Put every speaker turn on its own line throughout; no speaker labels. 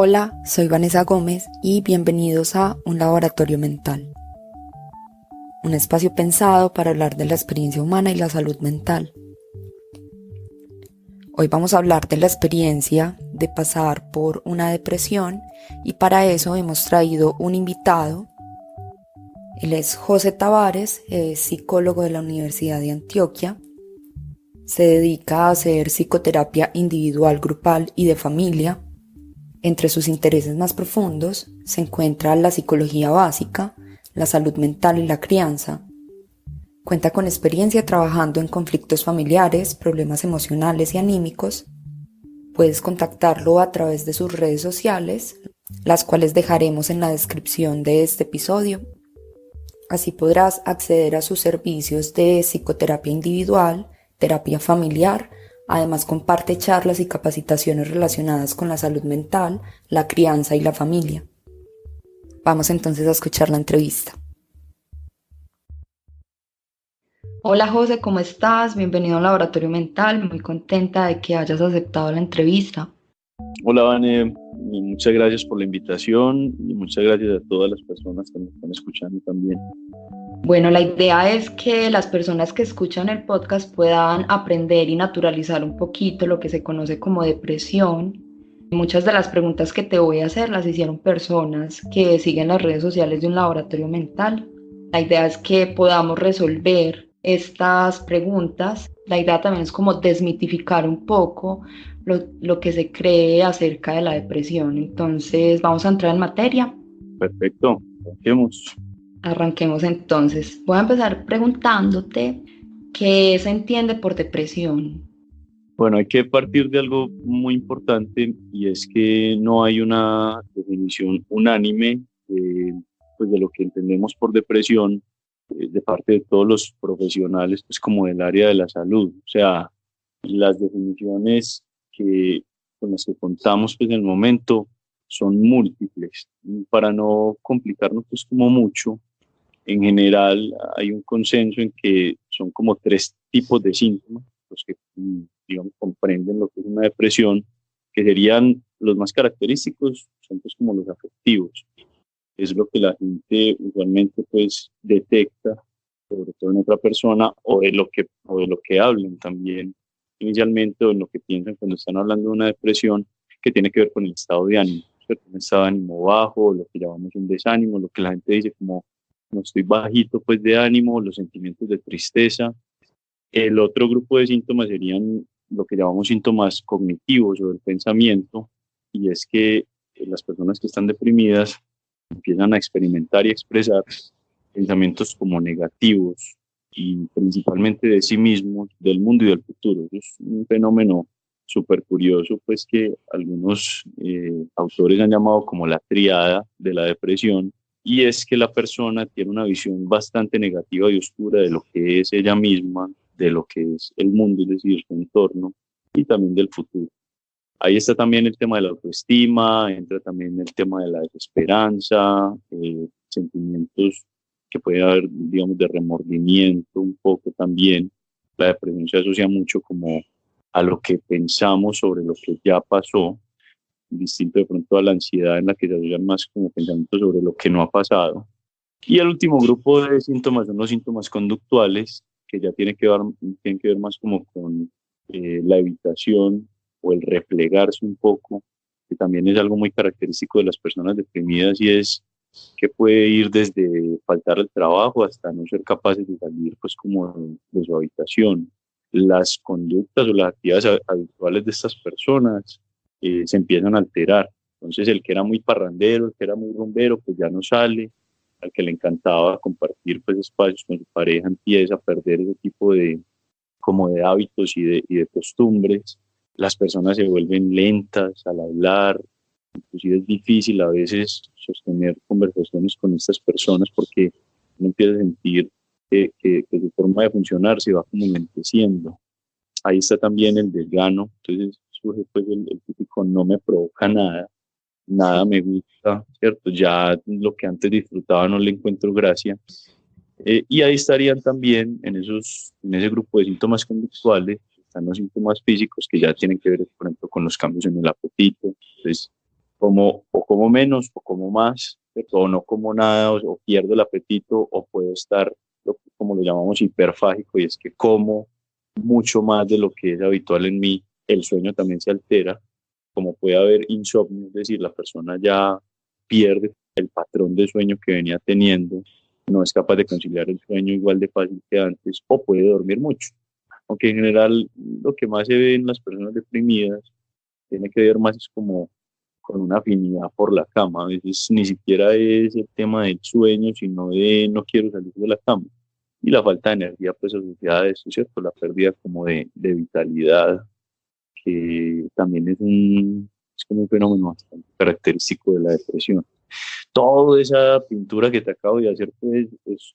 Hola, soy Vanessa Gómez y bienvenidos a Un Laboratorio Mental, un espacio pensado para hablar de la experiencia humana y la salud mental. Hoy vamos a hablar de la experiencia de pasar por una depresión y para eso hemos traído un invitado. Él es José Tavares, es psicólogo de la Universidad de Antioquia. Se dedica a hacer psicoterapia individual, grupal y de familia. Entre sus intereses más profundos se encuentra la psicología básica, la salud mental y la crianza. Cuenta con experiencia trabajando en conflictos familiares, problemas emocionales y anímicos. Puedes contactarlo a través de sus redes sociales, las cuales dejaremos en la descripción de este episodio. Así podrás acceder a sus servicios de psicoterapia individual, terapia familiar. Además comparte charlas y capacitaciones relacionadas con la salud mental, la crianza y la familia. Vamos entonces a escuchar la entrevista. Hola José, ¿cómo estás? Bienvenido al Laboratorio Mental, muy contenta de que hayas aceptado la entrevista.
Hola, Vane, muchas gracias por la invitación y muchas gracias a todas las personas que me están escuchando también.
Bueno, la idea es que las personas que escuchan el podcast puedan aprender y naturalizar un poquito lo que se conoce como depresión. Muchas de las preguntas que te voy a hacer las hicieron personas que siguen las redes sociales de Un Laboratorio Mental. La idea es que podamos resolver estas preguntas. La idea también es como desmitificar un poco lo que se cree acerca de la depresión. Entonces, vamos a entrar en materia.
Perfecto, arranquemos.
Arranquemos entonces. Voy a empezar preguntándote qué se entiende por depresión.
Bueno, hay que partir de algo muy importante y es que no hay una definición unánime pues de lo que entendemos por depresión de parte de todos los profesionales, pues como del área de la salud. O sea, las definiciones con las que contamos pues en el momento son múltiples. Para no complicarnos pues como mucho, en general hay un consenso en que son como tres tipos de síntomas los que digamos comprenden lo que es una depresión, que serían los más característicos, son pues como los afectivos. Es lo que la gente usualmente pues detecta, sobre todo en otra persona, o de lo que hablan también inicialmente, o en lo que piensan cuando están hablando de una depresión, que tiene que ver con el estado de ánimo, ¿cierto? Un estado de ánimo bajo, lo que llamamos un desánimo, lo que la gente dice como no estoy bajito pues de ánimo, los sentimientos de tristeza. El otro grupo de síntomas serían lo que llamamos síntomas cognitivos o del pensamiento, y es que las personas que están deprimidas empiezan a experimentar y expresar pensamientos como negativos y principalmente de sí mismos, del mundo y del futuro. Eso es un fenómeno súper curioso, pues que algunos autores han llamado como la triada de la depresión, y es que la persona tiene una visión bastante negativa y oscura de lo que es ella misma, de lo que es el mundo, es decir, su entorno, y también del futuro. Ahí está también el tema de la autoestima, entra también el tema de la desesperanza, sentimientos que puede haber, digamos, de remordimiento un poco también. La depresión se asocia mucho como a lo que pensamos sobre lo que ya pasó, distinto de pronto a la ansiedad en la que se asocian más como pensamientos sobre lo que no ha pasado. Y el último grupo de síntomas son los síntomas conductuales, que ya tienen que ver más como con la evitación o el replegarse un poco, que también es algo muy característico de las personas deprimidas, y es que puede ir desde faltar al trabajo hasta no ser capaces de salir pues como de su habitación. Las conductas o las actividades habituales de estas personas se empiezan a alterar. Entonces el que era muy parrandero, el que era muy rumbero, pues ya no sale. Al que le encantaba compartir pues espacios con su pareja empieza a perder ese tipo de como de hábitos y de costumbres. Las personas se vuelven lentas al hablar, inclusive es difícil a veces sostener conversaciones con estas personas porque uno empieza a sentir que su forma de funcionar se va como lenteciendo. Ahí está también el desgano, entonces surge pues el típico no me provoca nada, nada me gusta, ¿cierto? Ya lo que antes disfrutaba no le encuentro gracia. Y ahí estarían también en ese grupo de síntomas conductuales, están los síntomas físicos que ya tienen que ver, por ejemplo, con los cambios en el apetito. Entonces, o como menos o como más, ¿cierto? O no como nada o pierdo el apetito o puedo estar, como lo llamamos, hiperfágico, y es que como mucho más de lo que es habitual en mí, el sueño también se altera, como puede haber insomnio, es decir, la persona ya pierde el patrón de sueño que venía teniendo, no es capaz de conciliar el sueño igual de fácil que antes o puede dormir mucho. Aunque en general lo que más se ve en las personas deprimidas tiene que ver más es como con una afinidad por la cama. A veces ni siquiera es el tema del sueño, sino de no quiero salir de la cama. Y la falta de energía, pues asociada a eso, ¿cierto? La pérdida como de vitalidad, que también es como un fenómeno bastante característico de la depresión. Toda esa pintura que te acabo de hacer, pues, es,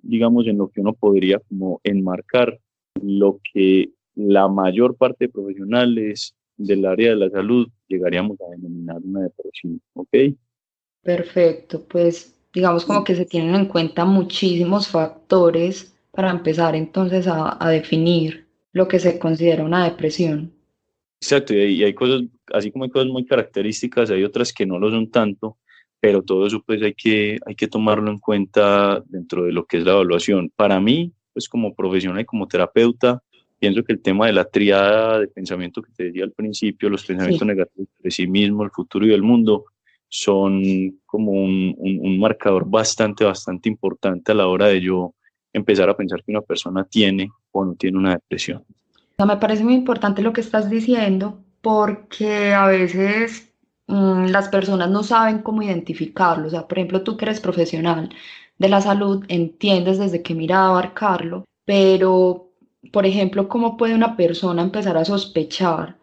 digamos, en lo que uno podría como enmarcar lo que la mayor parte de profesionales del área de la salud llegaríamos a denominar una depresión, ¿ok?
Perfecto, pues digamos como que se tienen en cuenta muchísimos factores para empezar entonces a definir lo que se considera una depresión.
Exacto, y hay cosas, así como hay cosas muy características, hay otras que no lo son tanto, pero todo eso pues hay que tomarlo en cuenta dentro de lo que es la evaluación. Para mí, pues como profesional y como terapeuta, pienso que el tema de la triada de pensamiento que te decía al principio, los pensamientos
Sí.
negativos de sí mismo, el futuro y el mundo, son como un marcador bastante importante a la hora de yo empezar a pensar que una persona tiene o no tiene una depresión.
Sea, me parece muy importante lo que estás diciendo porque a veces las personas no saben cómo identificarlo. O sea, por ejemplo, tú que eres profesional de la salud, entiendes desde qué mirada abarcarlo, pero, por ejemplo, ¿cómo puede una persona empezar a sospechar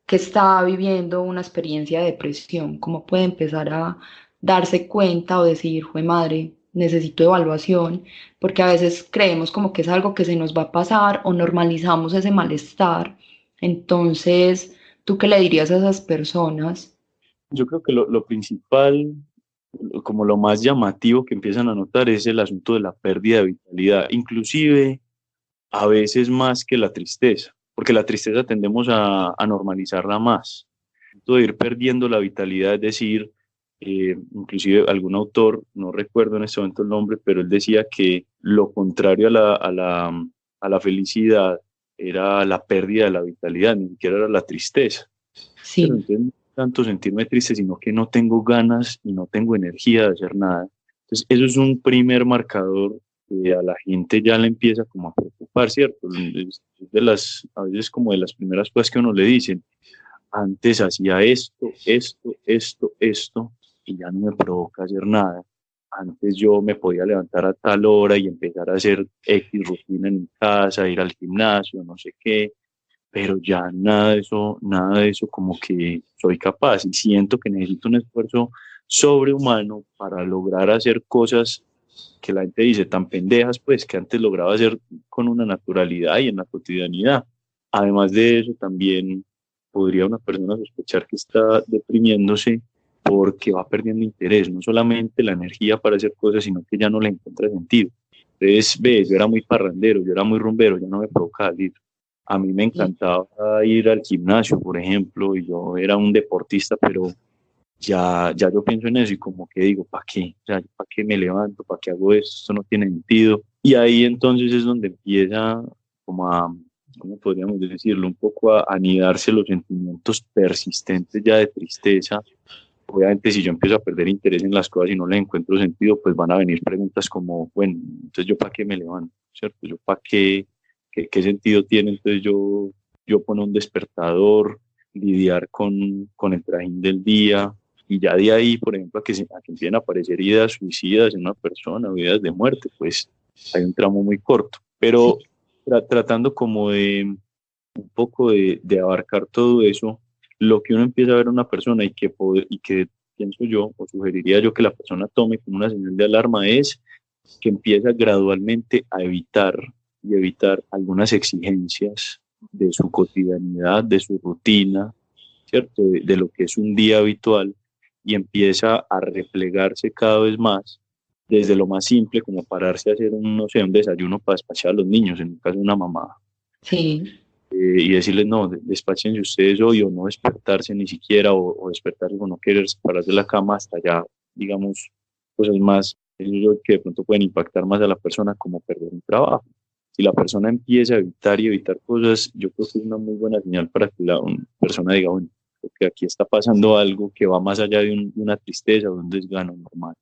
que está viviendo una experiencia de depresión? ¿Cómo puede empezar a darse cuenta o decir, jue madre, necesito evaluación? Porque a veces creemos como que es algo que se nos va a pasar o normalizamos ese malestar. Entonces, ¿tú qué le dirías a esas personas?
Yo creo que lo principal, como lo más llamativo que empiezan a notar es el asunto de la pérdida de vitalidad, inclusive a veces más que la tristeza, porque la tristeza tendemos a normalizarla más. Esto de ir perdiendo la vitalidad, es decir, inclusive algún autor, no recuerdo en este momento el nombre, pero él decía que lo contrario a la felicidad era la pérdida de la vitalidad, ni siquiera era la tristeza. Pero
Sí,
entonces no es tanto sentirme triste, sino que no tengo ganas y no tengo energía de hacer nada. Entonces, eso es un primer marcador que a la gente ya le empieza como a preocupar, ¿cierto? Es de las, a veces como de las primeras cosas que uno le dicen, antes hacía esto, y ya no me provoca hacer nada. Antes yo me podía levantar a tal hora y empezar a hacer X rutina en mi casa, ir al gimnasio, no sé qué, pero ya nada de eso como que soy capaz y siento que necesito un esfuerzo sobrehumano para lograr hacer cosas que la gente dice tan pendejas, pues que antes lograba hacer con una naturalidad y en la cotidianidad. Además de eso, también podría una persona sospechar que está deprimiéndose porque va perdiendo interés, no solamente la energía para hacer cosas, sino que ya no le encuentra sentido. Entonces, ve, yo era muy parrandero, yo era muy rumbero, ya no me provoca salir. A mí me
sí.
encantaba ir al gimnasio, por ejemplo, y yo era un deportista, pero ya yo pienso en eso y como que digo, ¿para qué? O sea, ¿para qué me levanto? ¿Para qué hago esto? Esto no tiene sentido. Y ahí entonces es donde empieza como a, ¿cómo podríamos decirlo? Un poco a anidarse los sentimientos persistentes ya de tristeza. Obviamente si yo empiezo a perder interés en las cosas y no le encuentro sentido, pues van a venir preguntas como, bueno, entonces yo para qué me levanto, ¿cierto? Yo para qué, qué sentido tiene, entonces yo poner un despertador, lidiar con el trajín del día, y ya de ahí, por ejemplo, a que empiecen a aparecer ideas suicidas en una persona o ideas de muerte, pues hay un tramo muy corto.
Sí.
Pero tratando como de un poco de abarcar todo eso, lo que uno empieza a ver en una persona y que pienso yo, o sugeriría yo que la persona tome como una señal de alarma es que empieza gradualmente a evitar y evitar algunas exigencias de su cotidianidad, de su rutina, ¿cierto? De lo que es un día habitual y empieza a replegarse cada vez más desde lo más simple como pararse a hacer un, no sé, un desayuno para despachar a los niños, en el caso de una mamá,
Sí.
y decirles, no, despáchense ustedes hoy, o no despertarse ni siquiera, o despertarse o no querer separarse de la cama hasta ya, digamos, cosas más que de pronto pueden impactar más a la persona, como perder un trabajo. Si la persona empieza a evitar y evitar cosas, yo creo que es una muy buena señal para que la una persona diga, bueno, creo que aquí está pasando algo que va más allá de una tristeza o de un desgano normal.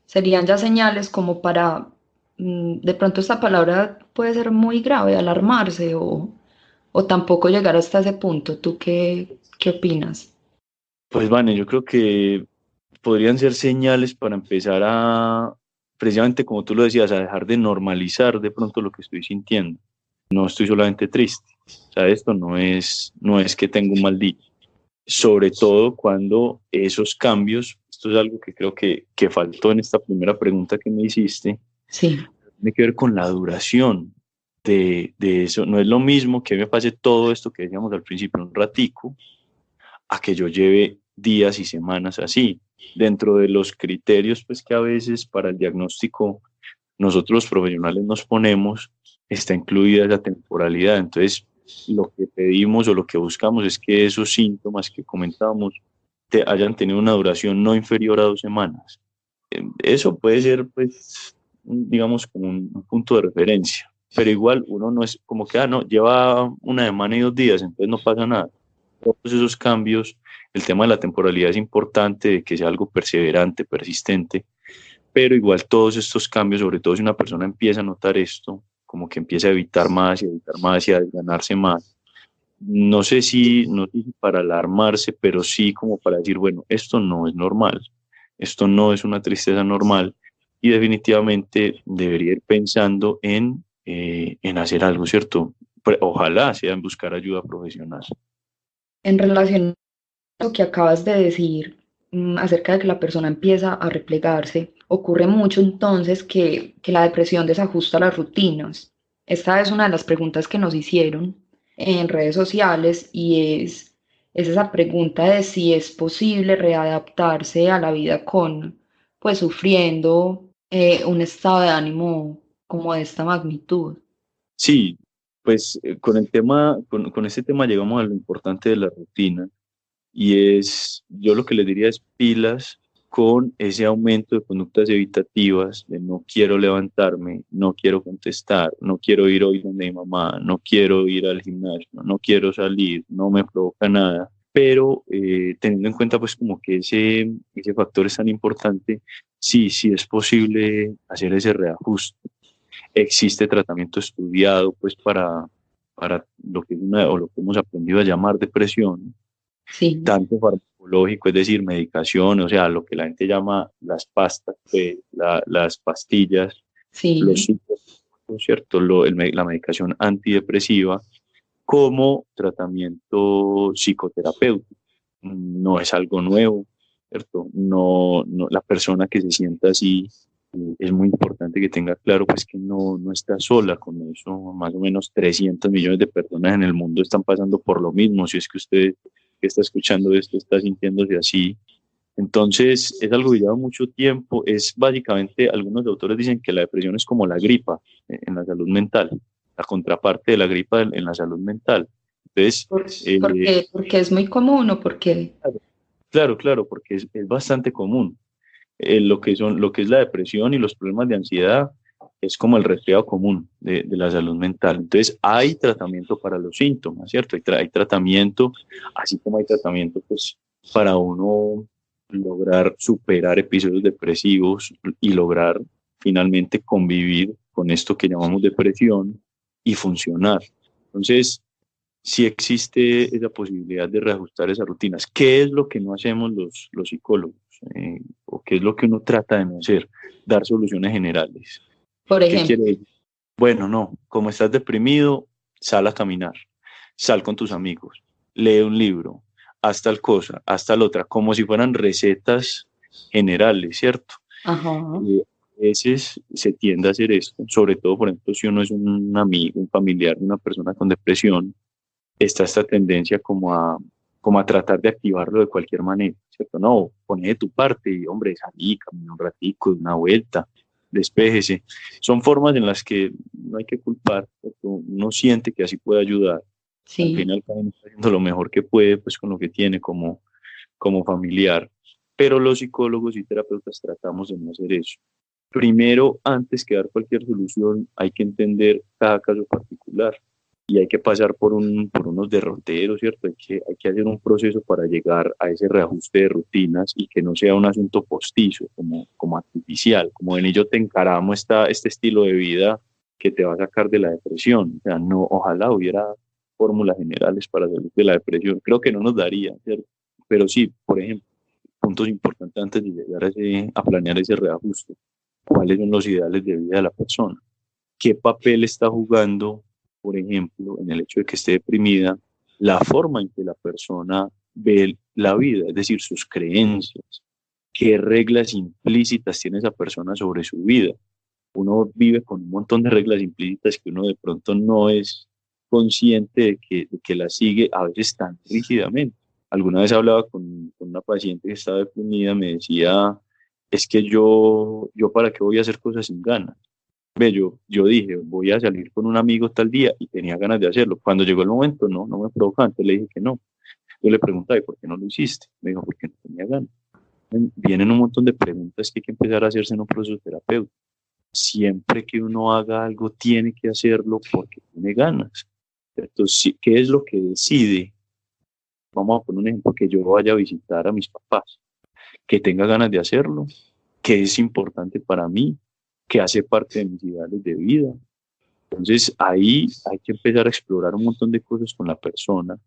Serían ya señales como para, de pronto esta palabra puede ser muy grave, alarmarse o tampoco llegar hasta ese punto. ¿Tú qué opinas?
Pues, Vane, yo creo que podrían ser señales para empezar a, precisamente como tú lo decías, a dejar de normalizar de pronto lo que estoy sintiendo. No estoy solamente triste. O sea, esto no es que tengo un mal día. Sobre todo cuando esos cambios, esto es algo que creo que faltó en esta primera pregunta que me hiciste,
Sí,
tiene que ver con la duración de eso. No es lo mismo que me pase todo esto que decíamos al principio, un ratico, a que yo lleve días y semanas así. Dentro de los criterios pues que a veces para el diagnóstico nosotros los profesionales nos ponemos, está incluida la temporalidad. Entonces, lo que pedimos o lo que buscamos es que esos síntomas que comentábamos hayan tenido una duración no inferior a 2 semanas. Eso puede ser, pues, digamos, como un punto de referencia, pero igual uno no es como que, no, lleva 1 semana y 2 días, entonces no pasa nada. Todos esos cambios, el tema de la temporalidad es importante, de que sea algo perseverante, persistente, pero igual todos estos cambios, sobre todo si una persona empieza a notar esto, como que empieza a evitar más y a desganarse más, no sé si para alarmarse, pero sí como para decir, bueno, esto no es normal, esto no es una tristeza normal, y definitivamente debería ir pensando en hacer algo, ¿cierto? Ojalá sea en buscar ayuda profesional.
en relación a lo que acabas de decir, acerca de que la persona empieza a replegarse, ocurre mucho entonces que la depresión desajusta las rutinas. Esta es una de las preguntas que nos hicieron en redes sociales y es esa pregunta de si es posible readaptarse a la vida con, pues sufriendo un estado de ánimo como de esta magnitud.
Sí, pues con este tema llegamos a lo importante de la rutina. Y yo lo que les diría es pilas con ese aumento de conductas evitativas, de no quiero levantarme, no quiero contestar, no quiero ir hoy donde mi mamá, no quiero ir al gimnasio, no quiero salir, no me provoca nada. Pero teniendo en cuenta pues como que ese factor es tan importante, sí, sí es posible hacer ese reajuste. Existe tratamiento estudiado pues para lo que o lo que hemos aprendido a llamar depresión,
Sí,
tanto farmacológico, es decir, medicación, o sea, lo que la gente llama las pastas, pues, las pastillas, los
sí.
psicotrópicos, ¿cierto? La medicación antidepresiva, como tratamiento psicoterapéutico. No es algo nuevo, ¿cierto? No, no, la persona que se sienta así, es muy importante que tenga claro pues que no está sola con eso. Más o menos 300 millones de personas en el mundo están pasando por lo mismo. Si es que usted que está escuchando esto está sintiéndose así, entonces es algo que lleva mucho tiempo. Es básicamente, algunos autores dicen que la depresión es como la gripa en la salud mental, la contraparte de la gripa en la salud mental. Entonces,
Porque es muy común o porque...
claro, claro, porque es bastante común. Lo que es la depresión y los problemas de ansiedad es como el resfriado común de la salud mental. Entonces, hay tratamiento para los síntomas, ¿cierto? Hay tratamiento, así como hay tratamiento, pues, para uno lograr superar episodios depresivos y lograr finalmente convivir con esto que llamamos depresión y funcionar. Entonces, si existe esa posibilidad de reajustar esas rutinas. ¿Qué es lo que no hacemos los psicólogos? ¿O qué es lo que uno trata de no hacer? Dar soluciones generales.
Por
¿Qué
ejemplo,
quiere decir? Bueno, no, como estás deprimido, sal a caminar, sal con tus amigos, lee un libro, haz tal cosa, haz tal otra, como si fueran recetas generales, ¿cierto?
ajá,
A veces se tiende a hacer esto, sobre todo, por ejemplo, si uno es un amigo, un familiar de una persona con depresión, está esta tendencia como a tratar de activarlo de cualquier manera, ¿cierto? No, pone de tu parte y, hombre, salí, camina un ratico, una vuelta. despéjese. Son formas en las que no hay que culpar, porque uno siente que así puede ayudar. Al
Sí.
final, cada uno está haciendo lo mejor que puede, pues con lo que tiene como familiar. Pero los psicólogos y terapeutas tratamos de no hacer eso. Primero, antes que dar cualquier solución, hay que entender cada caso particular y hay que pasar por unos derroteros, ¿cierto? Hay que hacer un proceso para llegar a ese reajuste de rutinas y que no sea un asunto postizo, como artificial, como en ello te encaramos este estilo de vida que te va a sacar de la depresión. O sea, no, ojalá hubiera fórmulas generales para salir de la depresión. Creo que no nos daría, ¿cierto? Pero sí, por ejemplo, puntos importantes antes de llegar a planear ese reajuste. ¿Cuáles son los ideales de vida de la persona? ¿Qué papel está jugando, por ejemplo, en el hecho de que esté deprimida, la forma en que la persona ve la vida, es decir, sus creencias? ¿Qué reglas implícitas tiene esa persona sobre su vida? Uno vive con un montón de reglas implícitas que uno de pronto no es consciente de que las sigue a veces tan rígidamente. Alguna vez hablaba con una paciente que estaba deprimida, me decía, es que yo para qué voy a hacer cosas sin ganas. Ve, yo dije, voy a salir con un amigo tal día y tenía ganas de hacerlo. Cuando llegó el momento, no me provocaba, entonces le dije que no. Yo le preguntaba, ¿y por qué no lo hiciste? Me dijo, porque no tenía ganas. Vienen un montón de preguntas que hay que empezar a hacerse en un proceso terapéutico. Siempre que uno haga algo, tiene que hacerlo porque tiene ganas. Entonces, ¿qué es lo que decide? Vamos a poner un ejemplo, que yo vaya a visitar a mis papás, que tenga ganas de hacerlo, que es importante para mí, que hace parte de mis ideales de vida. Entonces, ahí hay que empezar a explorar un montón de cosas con la persona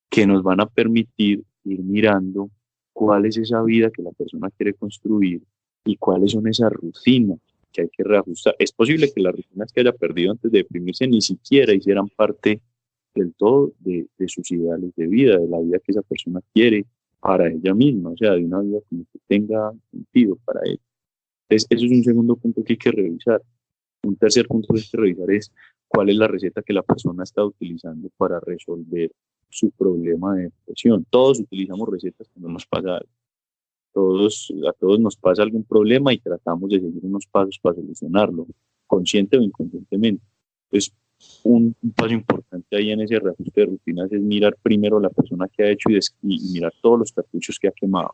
que nos van a permitir ir mirando cuál es esa vida que la persona quiere construir y cuáles son esas rutinas que hay que reajustar. Es posible que las rutinas que haya perdido antes de deprimirse ni siquiera hicieran parte del todo de sus ideales de vida, de la vida que esa persona quiere para ella misma, o sea, de una vida como que tenga sentido para ella. Entonces, eso es un segundo punto que hay que revisar. Un tercer punto que hay que revisar es cuál es la receta que la persona está utilizando para resolver su problema de depresión. Todos utilizamos recetas cuando nos pasa algo. A todos nos pasa algún problema y tratamos de seguir unos pasos para solucionarlo, consciente o inconscientemente. Entonces, un paso importante ahí en ese reajuste de rutinas es mirar primero a la persona que ha hecho y mirar todos los cartuchos que ha quemado.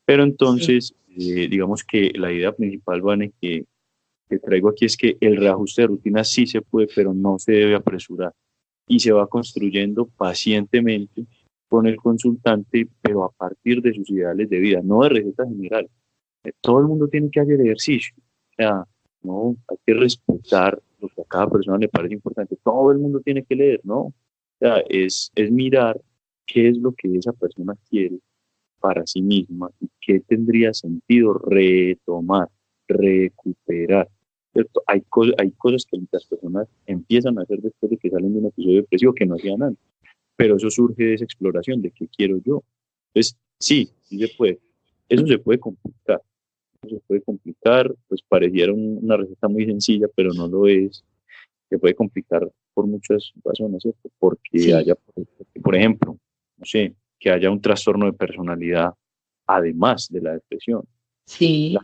Pero
Sí.
entonces, digamos que la idea principal, Vane, que traigo aquí es que el reajuste de rutinas sí se puede, pero no se debe apresurar y se va construyendo pacientemente con el consultante, pero a partir de sus ideales de vida, no de recetas generales. Todo el mundo tiene que hacer ejercicio, o sea, no hay que respetar lo que a cada persona le parece importante. Todo el mundo tiene que leer, ¿no? O sea, es mirar qué es lo que esa persona quiere para sí misma y qué tendría sentido retomar, recuperar. ¿Cierto? Hay cosas que las personas empiezan a hacer después de que salen de un episodio depresivo que no hacían antes, pero eso surge de esa exploración de qué quiero yo. Entonces, sí, sí se puede. Eso se puede complicar. Eso se puede complicar, pues pareciera una receta muy sencilla, pero no lo es. Se puede complicar por muchas razones, ¿cierto? Porque
Sí.
haya, por ejemplo, no sé, que haya un trastorno de personalidad además de la depresión. La,
Sí.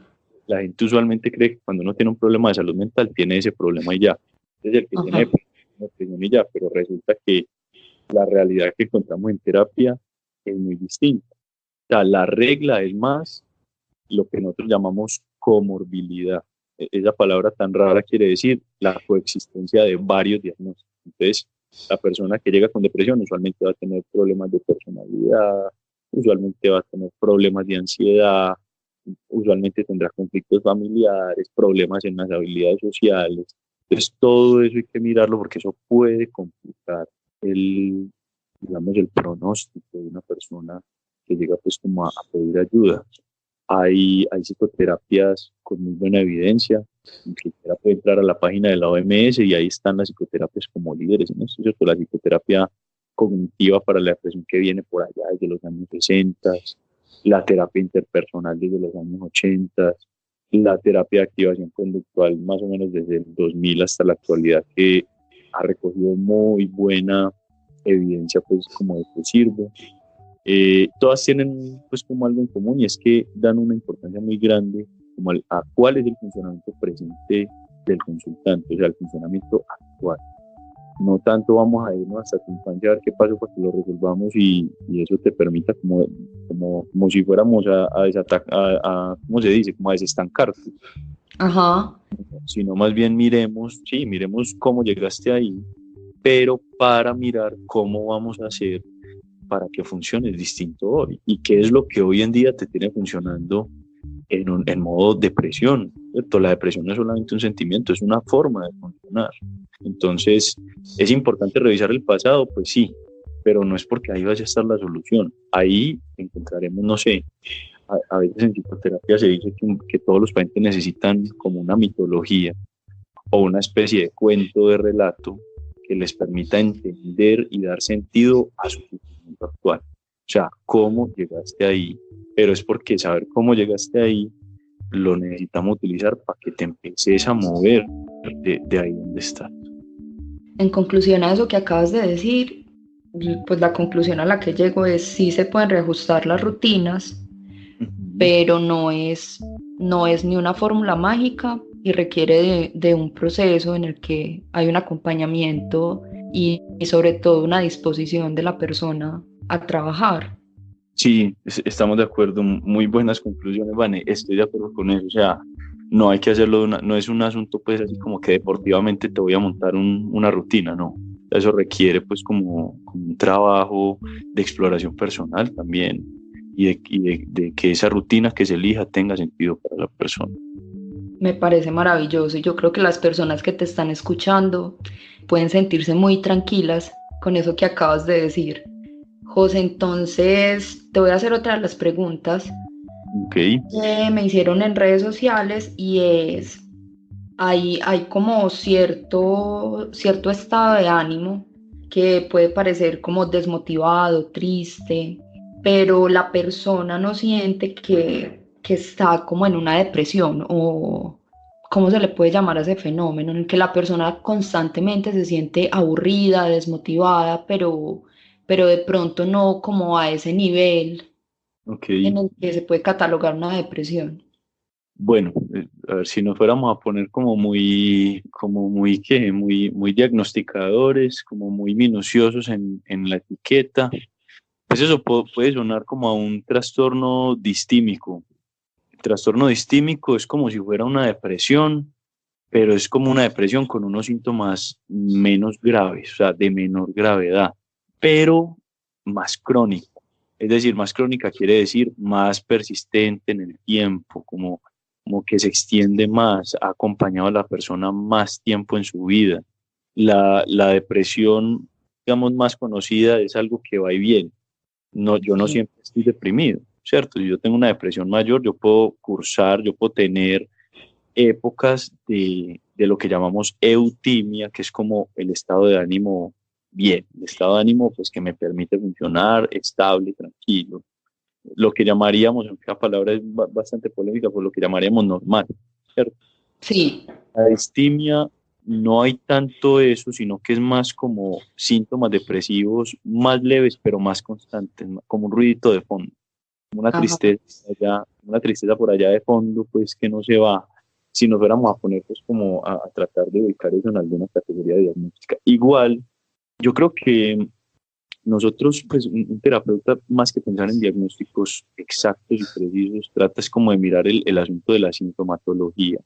la gente usualmente cree que cuando uno tiene un problema de salud mental, tiene ese problema y ya. Es el que tiene
Ajá.
depresión y ya, pero resulta que la realidad que encontramos en terapia es muy distinta. O sea, la regla es más lo que nosotros llamamos comorbilidad. Esa palabra tan rara quiere decir la coexistencia de varios diagnósticos. Entonces, la persona que llega con depresión usualmente va a tener problemas de personalidad, usualmente va a tener problemas de ansiedad, usualmente tendrá conflictos familiares, problemas en las habilidades sociales. Entonces, todo eso hay que mirarlo porque eso puede complicar el, digamos, el pronóstico de una persona que llega pues como a pedir ayuda. Hay psicoterapias con muy buena evidencia. Cualquiera puede entrar a la página de la OMS y ahí están las psicoterapias como líderes en esto, ¿cierto? La psicoterapia cognitiva para la depresión que viene por allá desde los años 60, la terapia interpersonal desde los años 80, la terapia de activación conductual más o menos desde el 2000 hasta la actualidad que ha recogido muy buena evidencia pues como de que sirve. Todas tienen pues como algo en común y es que dan una importancia muy grande como a cuál es el funcionamiento presente del consultante, o sea, el funcionamiento actual. No tanto vamos a irnos hasta tu infancia a ver qué pasó para que lo resolvamos y eso te permita como si fuéramos a desatacar, ¿cómo se dice? Como a desestancarte.
Ajá.
Sino más bien miremos cómo llegaste ahí, pero para mirar cómo vamos a hacer para que funcione distinto hoy y qué es lo que hoy en día te tiene funcionando en modo depresión, ¿cierto? La depresión no es solamente un sentimiento, es una forma de funcionar. Entonces, ¿es importante revisar el pasado? Pues sí, pero no es porque ahí vaya a estar la solución. Ahí encontraremos, no sé, a veces en psicoterapia se dice que todos los pacientes necesitan como una mitología o una especie de cuento, de relato que les permita entender y dar sentido a su sufrimiento actual. O sea, cómo llegaste ahí, pero es porque saber cómo llegaste ahí lo necesitamos utilizar para que te empieces a mover de ahí donde estás.
En conclusión a eso que acabas de decir, pues la conclusión a la que llego es sí se pueden reajustar las rutinas, pero no es ni una fórmula mágica y requiere de un proceso en el que hay un acompañamiento y sobre todo una disposición de la persona a trabajar.
Sí, estamos de acuerdo, muy buenas conclusiones, Vane, estoy de acuerdo con eso, o sea, no hay que hacerlo, no es un asunto pues así como que deportivamente te voy a montar una rutina, no, eso requiere pues como un trabajo de exploración personal también y de que esa rutina que se elija tenga sentido para la persona.
Me parece maravilloso y yo creo que las personas que te están escuchando pueden sentirse muy tranquilas con eso que acabas de decir. José, entonces te voy a hacer otra de las preguntas
Ok,
que me hicieron en redes sociales y es, hay como cierto estado de ánimo que puede parecer como desmotivado, triste, pero la persona no siente que está como en una depresión o cómo se le puede llamar a ese fenómeno en el que la persona constantemente se siente aburrida, desmotivada, pero de pronto no como a ese nivel
ok.
en el que se puede catalogar una depresión.
Bueno, a ver, si nos fuéramos a poner ¿qué? Muy diagnosticadores, como muy minuciosos en la etiqueta, pues eso puede sonar como a un trastorno distímico. El trastorno distímico es como si fuera una depresión, pero es como una depresión con unos síntomas menos graves, o sea, de menor gravedad, pero más crónica. Es decir, más crónica quiere decir más persistente en el tiempo, como que se extiende más, ha acompañado a la persona más tiempo en su vida. La depresión, digamos, más conocida es algo que va y viene. No, yo no
Sí.
siempre estoy deprimido, ¿cierto? Si yo tengo una depresión mayor, yo puedo cursar, yo puedo tener épocas de lo que llamamos eutimia, que es como el estado de ánimo bien, el estado de ánimo pues que me permite funcionar estable, tranquilo. Lo que llamaríamos, aunque la palabra es bastante polémica, pues lo que llamaríamos normal, ¿cierto?
Sí,
La distimia no hay tanto eso, sino que es más como síntomas depresivos más leves, pero más constantes, como un ruidito de fondo, como
ajá.
una tristeza por allá de fondo, pues que no se va. Si nos fuéramos a poner pues como a tratar de ubicar eso en alguna categoría diagnóstica. Igual, yo creo que nosotros, pues un terapeuta, más que pensar en diagnósticos exactos y precisos, trata es como de mirar el asunto de la sintomatología.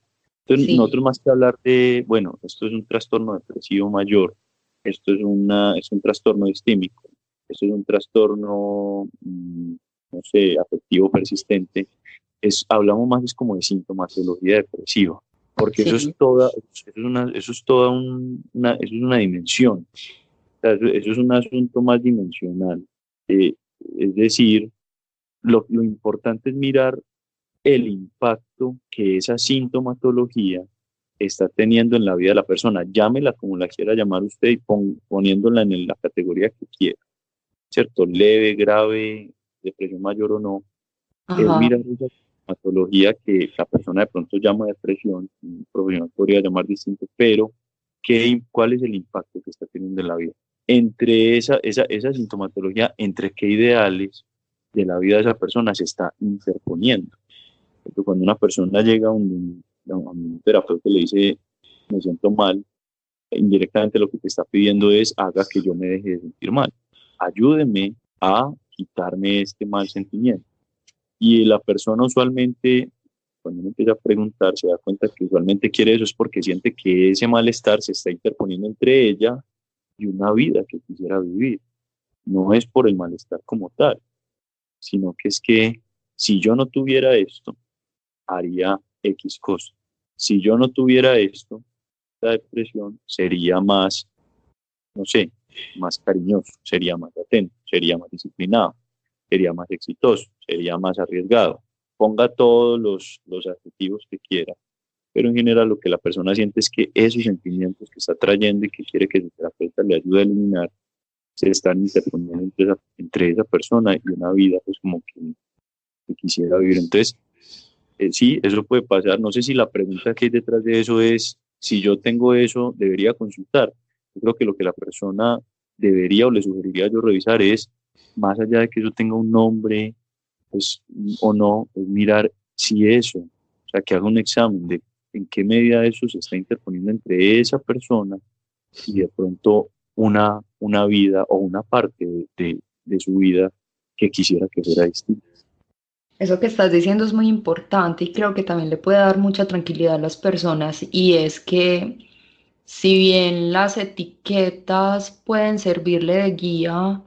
Entonces,
Sí,
nosotros más que hablar de, bueno, esto es un trastorno depresivo mayor, es un trastorno distímico, esto es un trastorno, no sé, afectivo persistente, hablamos más es como de sintomatología depresiva, porque
sí,
eso es una dimensión, o sea, eso es un asunto más dimensional. Eh, es decir, lo importante es mirar el impacto que esa sintomatología está teniendo en la vida de la persona. Llámela como la quiera llamar usted y poniéndola en la categoría que quiera, ¿cierto? Leve, grave, depresión mayor o no. Es
ajá.
mirar esa sintomatología que la persona de pronto llama depresión, un profesional podría llamar distinto, pero ¿cuál es el impacto que está teniendo en la vida? Entre esa sintomatología, entre qué ideales de la vida de esa persona se está interponiendo. Porque cuando una persona llega a un terapeuta y le dice, me siento mal, indirectamente lo que te está pidiendo es, haga que yo me deje de sentir mal. Ayúdeme a quitarme este mal sentimiento. Y la persona usualmente, cuando uno empieza a preguntar, se da cuenta que usualmente quiere eso es porque siente que ese malestar se está interponiendo entre ella y una vida que quisiera vivir. No es por el malestar como tal, sino que es que si yo no tuviera esto, haría X cosa. Si yo no tuviera esto, la depresión sería más, no sé, más cariñoso, sería más atento, sería más disciplinado, sería más exitoso, sería más arriesgado. Ponga todos los adjetivos que quiera, pero en general lo que la persona siente es que esos sentimientos que está trayendo y que quiere que su terapeuta le ayude a eliminar, se están interponiendo entre esa persona y una vida pues como que quisiera vivir. Entonces, sí, eso puede pasar. No sé si la pregunta que hay detrás de eso es, si yo tengo eso, debería consultar. Yo creo que lo que la persona debería o le sugeriría yo revisar es, más allá de que eso tenga un nombre, pues, o no, es mirar si eso, o sea, que haga un examen de en qué medida eso se está interponiendo entre esa persona y de pronto una vida o una parte de su vida que quisiera que fuera distinta.
Eso que estás diciendo es muy importante y creo que también le puede dar mucha tranquilidad a las personas y es que si bien las etiquetas pueden servirle de guía,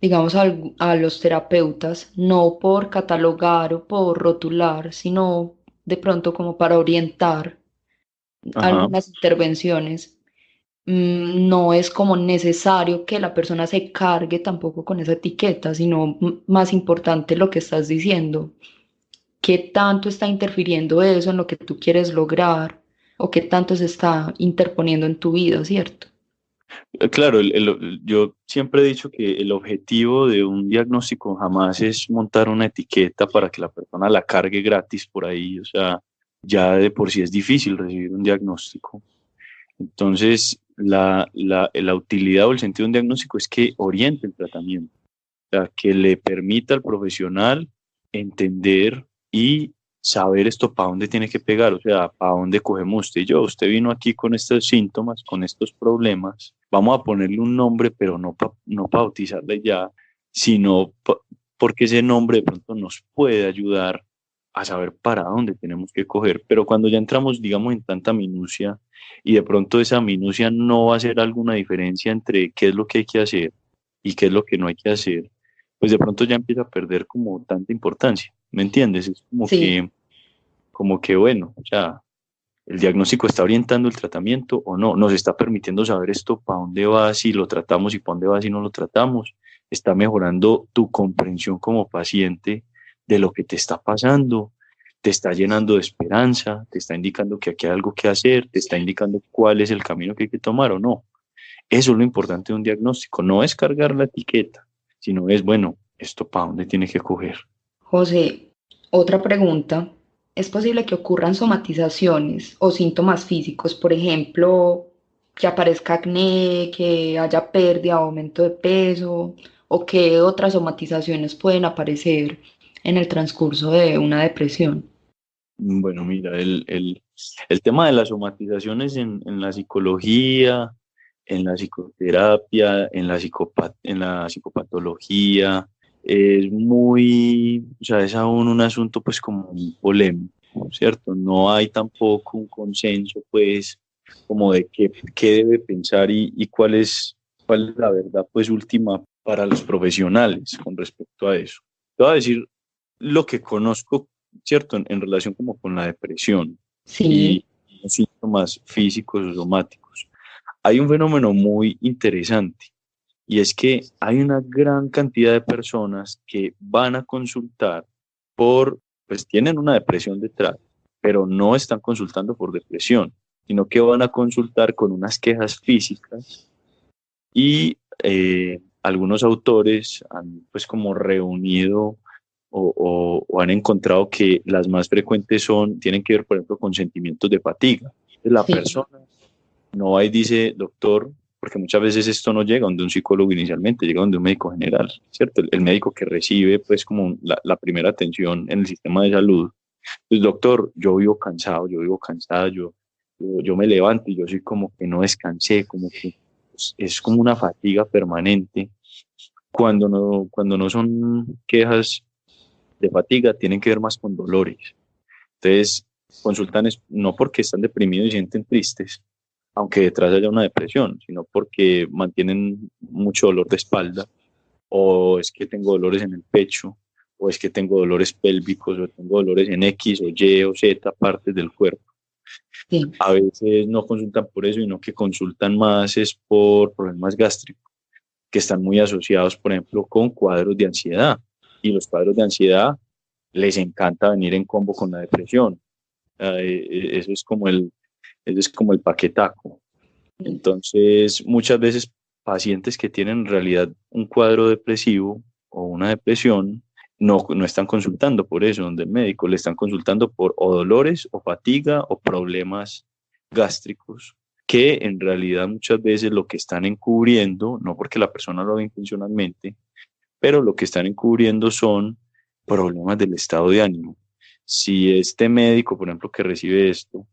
digamos, a los terapeutas, no por catalogar o por rotular, sino de pronto como para orientar
Ajá.
algunas intervenciones. No es como necesario que la persona se cargue tampoco con esa etiqueta, sino más importante lo que estás diciendo. ¿Qué tanto está interfiriendo eso en lo que tú quieres lograr o qué tanto se está interponiendo en tu vida, cierto?
Claro, yo siempre he dicho que el objetivo de un diagnóstico jamás es montar una etiqueta para que la persona la cargue gratis por ahí. O sea, ya de por sí es difícil recibir un diagnóstico. Entonces, la utilidad o el sentido de un diagnóstico es que oriente el tratamiento, o sea, que le permita al profesional entender y saber esto para dónde tiene que pegar, o sea, para dónde cogemos usted y yo. Usted vino aquí con estos síntomas, con estos problemas, vamos a ponerle un nombre, pero no pa bautizarle ya, sino porque ese nombre de pronto nos puede ayudar a saber para dónde tenemos que coger. Pero cuando ya entramos, digamos, en tanta minucia y de pronto esa minucia no va a hacer alguna diferencia entre qué es lo que hay que hacer y qué es lo que no hay que hacer, pues de pronto ya empieza a perder como tanta importancia, ¿me entiendes? Es
Sí,
como que bueno, o sea, el diagnóstico está orientando el tratamiento o no, nos está permitiendo saber esto para dónde va, si lo tratamos y para dónde va, si no lo tratamos, está mejorando tu comprensión como paciente de lo que te está pasando, te está llenando de esperanza, te está indicando que aquí hay algo que hacer, te está indicando cuál es el camino que hay que tomar o no. Eso es lo importante de un diagnóstico, no es cargar la etiqueta, sino es, bueno, esto para dónde tiene que coger.
José, otra pregunta. ¿Es posible que ocurran somatizaciones o síntomas físicos, por ejemplo, que aparezca acné, que haya pérdida o aumento de peso, o que otras somatizaciones pueden aparecer en el transcurso de una depresión?
Bueno, mira, el tema de las somatizaciones en la psicología, en la psicoterapia, en la psicopatología, es muy, o sea, es aún un asunto pues como muy polémico, ¿cierto? No hay tampoco un consenso pues como de qué debe pensar y cuál es la verdad pues última para los profesionales con respecto a eso. Te voy a decir lo que conozco, ¿cierto? En relación como con la depresión
Sí,
y los síntomas físicos o somáticos. Hay un fenómeno muy interesante y es que hay una gran cantidad de personas que van a consultar pues tienen una depresión detrás, pero no están consultando por depresión, sino que van a consultar con unas quejas físicas y algunos autores han pues como reunido o han encontrado que las más frecuentes tienen que ver, por ejemplo, con sentimientos de fatiga. La
sí,
persona no va y dice, doctor, porque muchas veces esto no llega donde un psicólogo inicialmente, llega donde un médico general, ¿cierto? El médico que recibe pues como la primera atención en el sistema de salud. Pues doctor, yo vivo cansado, yo vivo cansada, yo me levanto y yo soy como que no descansé, como que es como una fatiga permanente. Cuando no son quejas de fatiga, tienen que ver más con dolores. Entonces, consultan no porque están deprimidos y sienten tristes, aunque detrás haya una depresión, sino porque mantienen mucho dolor de espalda, o es que tengo dolores en el pecho, o es que tengo dolores pélvicos, o tengo dolores en X o Y o Z partes del cuerpo.
Sí.
A veces no consultan por eso, sino que consultan más es por problemas gástricos, que están muy asociados, por ejemplo, con cuadros de ansiedad. Y los cuadros de ansiedad les encanta venir en combo con la depresión. Eso es eso es como el paquetaco. Entonces, muchas veces pacientes que tienen en realidad un cuadro depresivo o una depresión no están consultando por eso, donde el médico le están consultando por o dolores o fatiga o problemas gástricos, que en realidad muchas veces lo que están encubriendo, no porque la persona lo haga intencionalmente, pero lo que están encubriendo son problemas del estado de ánimo. Si este médico, por ejemplo, que recibe esto,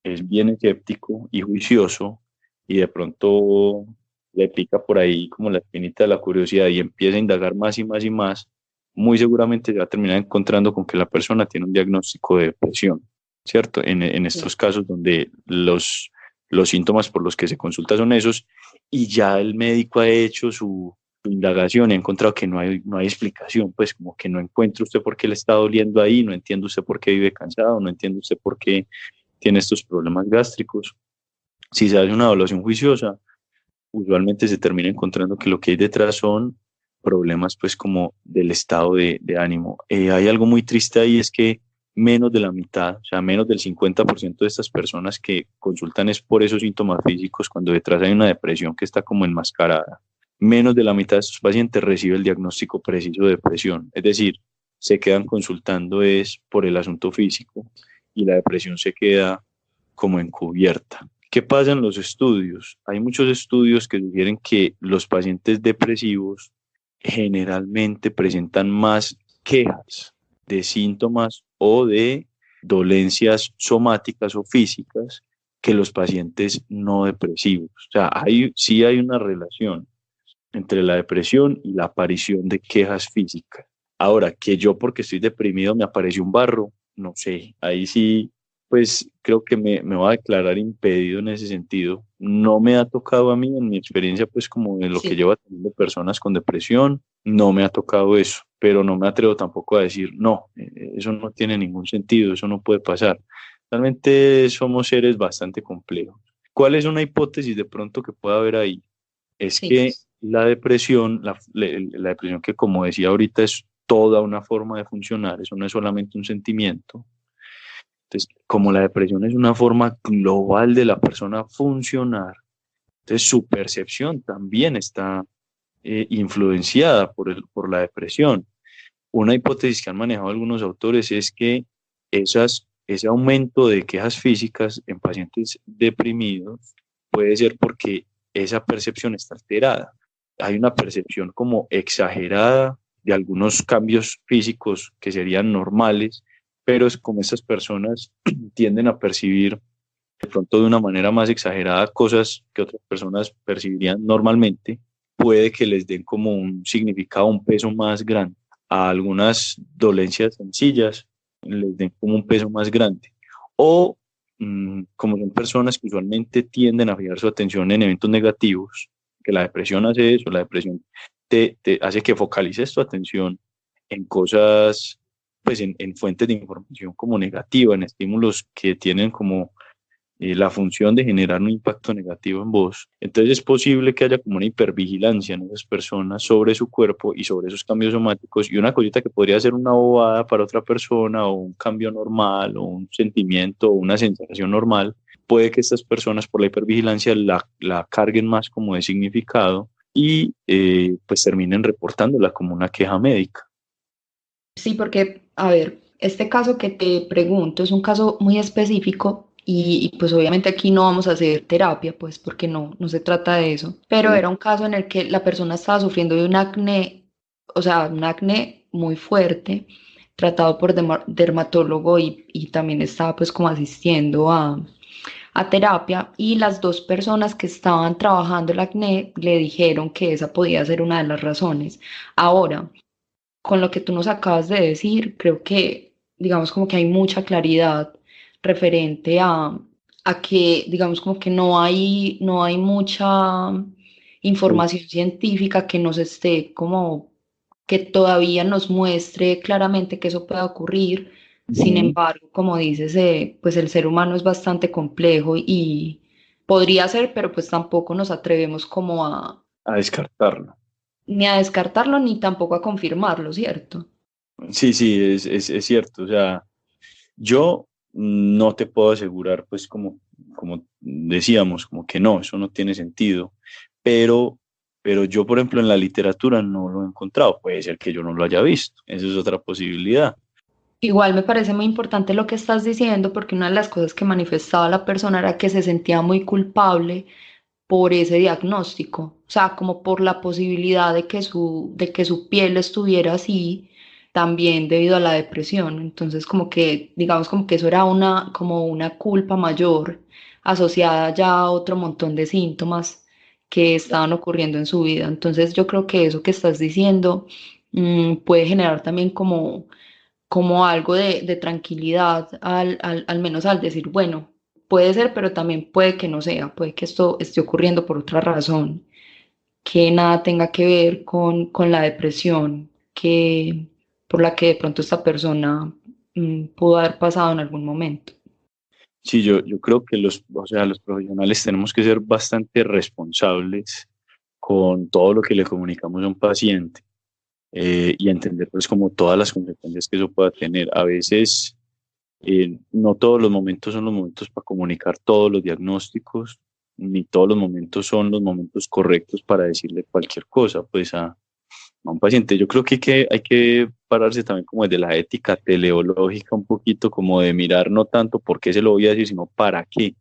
es bien escéptico y juicioso y de pronto le pica por ahí como la espinita de la curiosidad y empieza a indagar más y más y más, muy seguramente se va a terminar encontrando con que la persona tiene un diagnóstico de depresión, ¿cierto? En estos casos donde los síntomas por los que se consulta son esos y ya el médico ha hecho su indagación y ha encontrado que no hay explicación, pues como que no encuentra usted por qué le está doliendo ahí, no entiende usted por qué vive cansado, no entiende usted por qué tiene estos problemas gástricos. Si se hace una evaluación juiciosa, usualmente se termina encontrando que lo que hay detrás son problemas pues como del estado de ánimo. Hay algo muy triste ahí, es que menos de la mitad, o sea, menos del 50% de estas personas que consultan es por esos síntomas físicos, cuando detrás hay una depresión que está como enmascarada. Menos de la mitad de estos pacientes recibe el diagnóstico preciso de depresión, es decir, se quedan consultando es por el asunto físico y la depresión se queda como encubierta. ¿Qué pasa en los estudios? Hay muchos estudios que sugieren que los pacientes depresivos generalmente presentan más quejas de síntomas o de dolencias somáticas o físicas que los pacientes no depresivos. O sea, sí hay una relación entre la depresión y la aparición de quejas físicas. Ahora, que yo porque estoy deprimido me apareció un barro, no sé, ahí sí, pues creo que me voy a declarar impedido en ese sentido. No me ha tocado a mí, en mi experiencia, pues como de lo que
Sí.
llevo atendiendo personas con depresión, no me ha tocado eso, pero no me atrevo tampoco a decir, no, eso no tiene ningún sentido, eso no puede pasar. Realmente somos seres bastante complejos. ¿Cuál es una hipótesis de pronto que pueda haber ahí? Es
Sí.
que la depresión, la depresión que como decía ahorita es toda una forma de funcionar, eso no es solamente un sentimiento. Entonces, como la depresión es una forma global de la persona funcionar, entonces su percepción también está influenciada por la depresión. Una hipótesis que han manejado algunos autores es que ese aumento de quejas físicas en pacientes deprimidos puede ser porque esa percepción está alterada. Hay una percepción como exagerada de algunos cambios físicos que serían normales, pero es como estas personas tienden a percibir de pronto de una manera más exagerada cosas que otras personas percibirían normalmente, puede que les den como un significado, un peso más grande. A algunas dolencias sencillas les den como un peso más grande. O como son personas que usualmente tienden a fijar su atención en eventos negativos, que la depresión hace eso, la depresión te hace que focalices tu atención en cosas, pues en fuentes de información como negativa, en estímulos que tienen como la función de generar un impacto negativo en vos. Entonces es posible que haya como una hipervigilancia en esas personas sobre su cuerpo y sobre esos cambios somáticos, y una cosita que podría ser una bobada para otra persona o un cambio normal o un sentimiento o una sensación normal, puede que estas personas por la hipervigilancia la carguen más como de significado y pues terminen reportándola como una queja médica.
Sí, porque, a ver, este caso que te pregunto es un caso muy específico y, pues obviamente aquí no vamos a hacer terapia, pues porque no se trata de eso, pero era un caso en el que la persona estaba sufriendo de un acné, o sea, un acné muy fuerte, tratado por dermatólogo y también estaba pues como asistiendo a terapia y las dos personas que estaban trabajando el acné le dijeron que esa podía ser una de las razones. Ahora, con lo que tú nos acabas de decir, creo que, digamos, como que hay mucha claridad referente a que, digamos, como que no hay mucha información científica que nos esté como, que todavía nos muestre claramente que eso pueda ocurrir. Sin
Ujú.
embargo, como dices, pues el ser humano es bastante complejo y podría ser, pero pues tampoco nos atrevemos como
A descartarlo.
ni a descartarlo ni tampoco a confirmarlo, ¿cierto?
Sí, sí, es cierto. O sea, yo no te puedo asegurar, pues como decíamos, como que no, eso no tiene sentido, pero, pero yo, por ejemplo, en la literatura no lo he encontrado. Puede ser que yo no lo haya visto, esa es otra posibilidad.
Igual me parece muy importante lo que estás diciendo porque una de las cosas que manifestaba la persona era que se sentía muy culpable por ese diagnóstico, o sea, como por la posibilidad de que su piel estuviera así, también debido a la depresión. Entonces, como que, digamos, como que eso era como una culpa mayor asociada ya a otro montón de síntomas que estaban ocurriendo en su vida. Entonces, yo creo que eso que estás diciendo, puede generar también como algo de tranquilidad, al menos al decir, bueno, puede ser, pero también puede que no sea, puede que esto esté ocurriendo por otra razón, que nada tenga que ver con la depresión que, por la que de pronto esta persona pudo haber pasado en algún momento.
Sí, yo creo que o sea, los profesionales tenemos que ser bastante responsables con todo lo que le comunicamos a un paciente, y entender pues como todas las consecuencias que eso pueda tener. A veces no todos los momentos son los momentos para comunicar todos los diagnósticos, ni todos los momentos son los momentos correctos para decirle cualquier cosa pues a un paciente. Yo creo que hay que pararse también como desde la ética teleológica un poquito, como de mirar no tanto por qué se lo voy a decir, sino para qué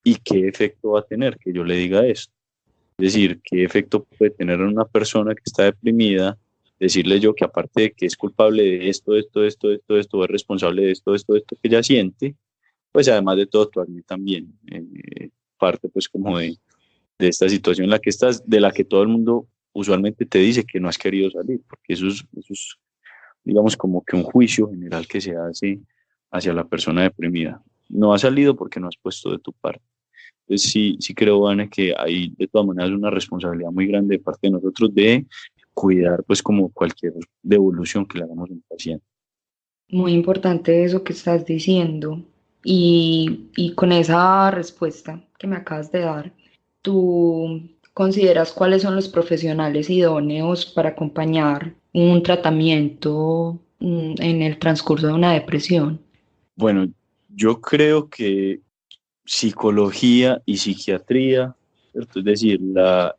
y qué efecto va a tener que yo le diga esto. Es decir, qué efecto puede tener en una persona que está deprimida, decirle yo que aparte de que es culpable de esto, es responsable de esto que ella siente, pues además de todo, actuar también, parte pues como de esta situación en la que estás, de la que todo el mundo usualmente te dice que no has querido salir, porque eso es, digamos, como que un juicio general que se hace hacia la persona deprimida. No has salido porque no has puesto de tu parte. Entonces sí creo, Vane, que hay de todas maneras una responsabilidad muy grande de parte de nosotros de cuidar pues como cualquier devolución que le hagamos a un paciente.
Muy importante eso que estás diciendo. Y con esa respuesta que me acabas de dar, ¿tú consideras cuáles son los profesionales idóneos para acompañar un tratamiento en el transcurso de una depresión?
Bueno, yo creo que psicología y psiquiatría, ¿cierto? Es decir, la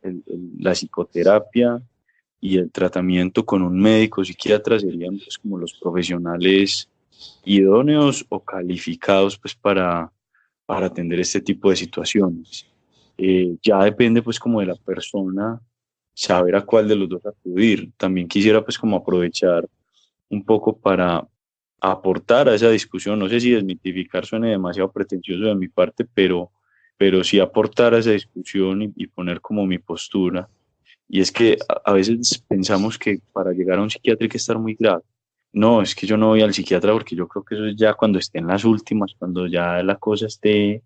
psicoterapia y el tratamiento con un médico psiquiatra serían pues como los profesionales idóneos o calificados pues para atender este tipo de situaciones. Ya depende pues como de la persona saber a cuál de los dos acudir. También quisiera pues como aprovechar un poco para aportar a esa discusión. No sé si desmitificar suene demasiado pretencioso de mi parte, pero sí aportar a esa discusión y poner como mi postura. Y es que a veces pensamos que para llegar a un psiquiatra hay que estar muy grave. No, es que yo no voy al psiquiatra porque yo creo que eso es ya cuando esté en las últimas, cuando ya la cosa esté.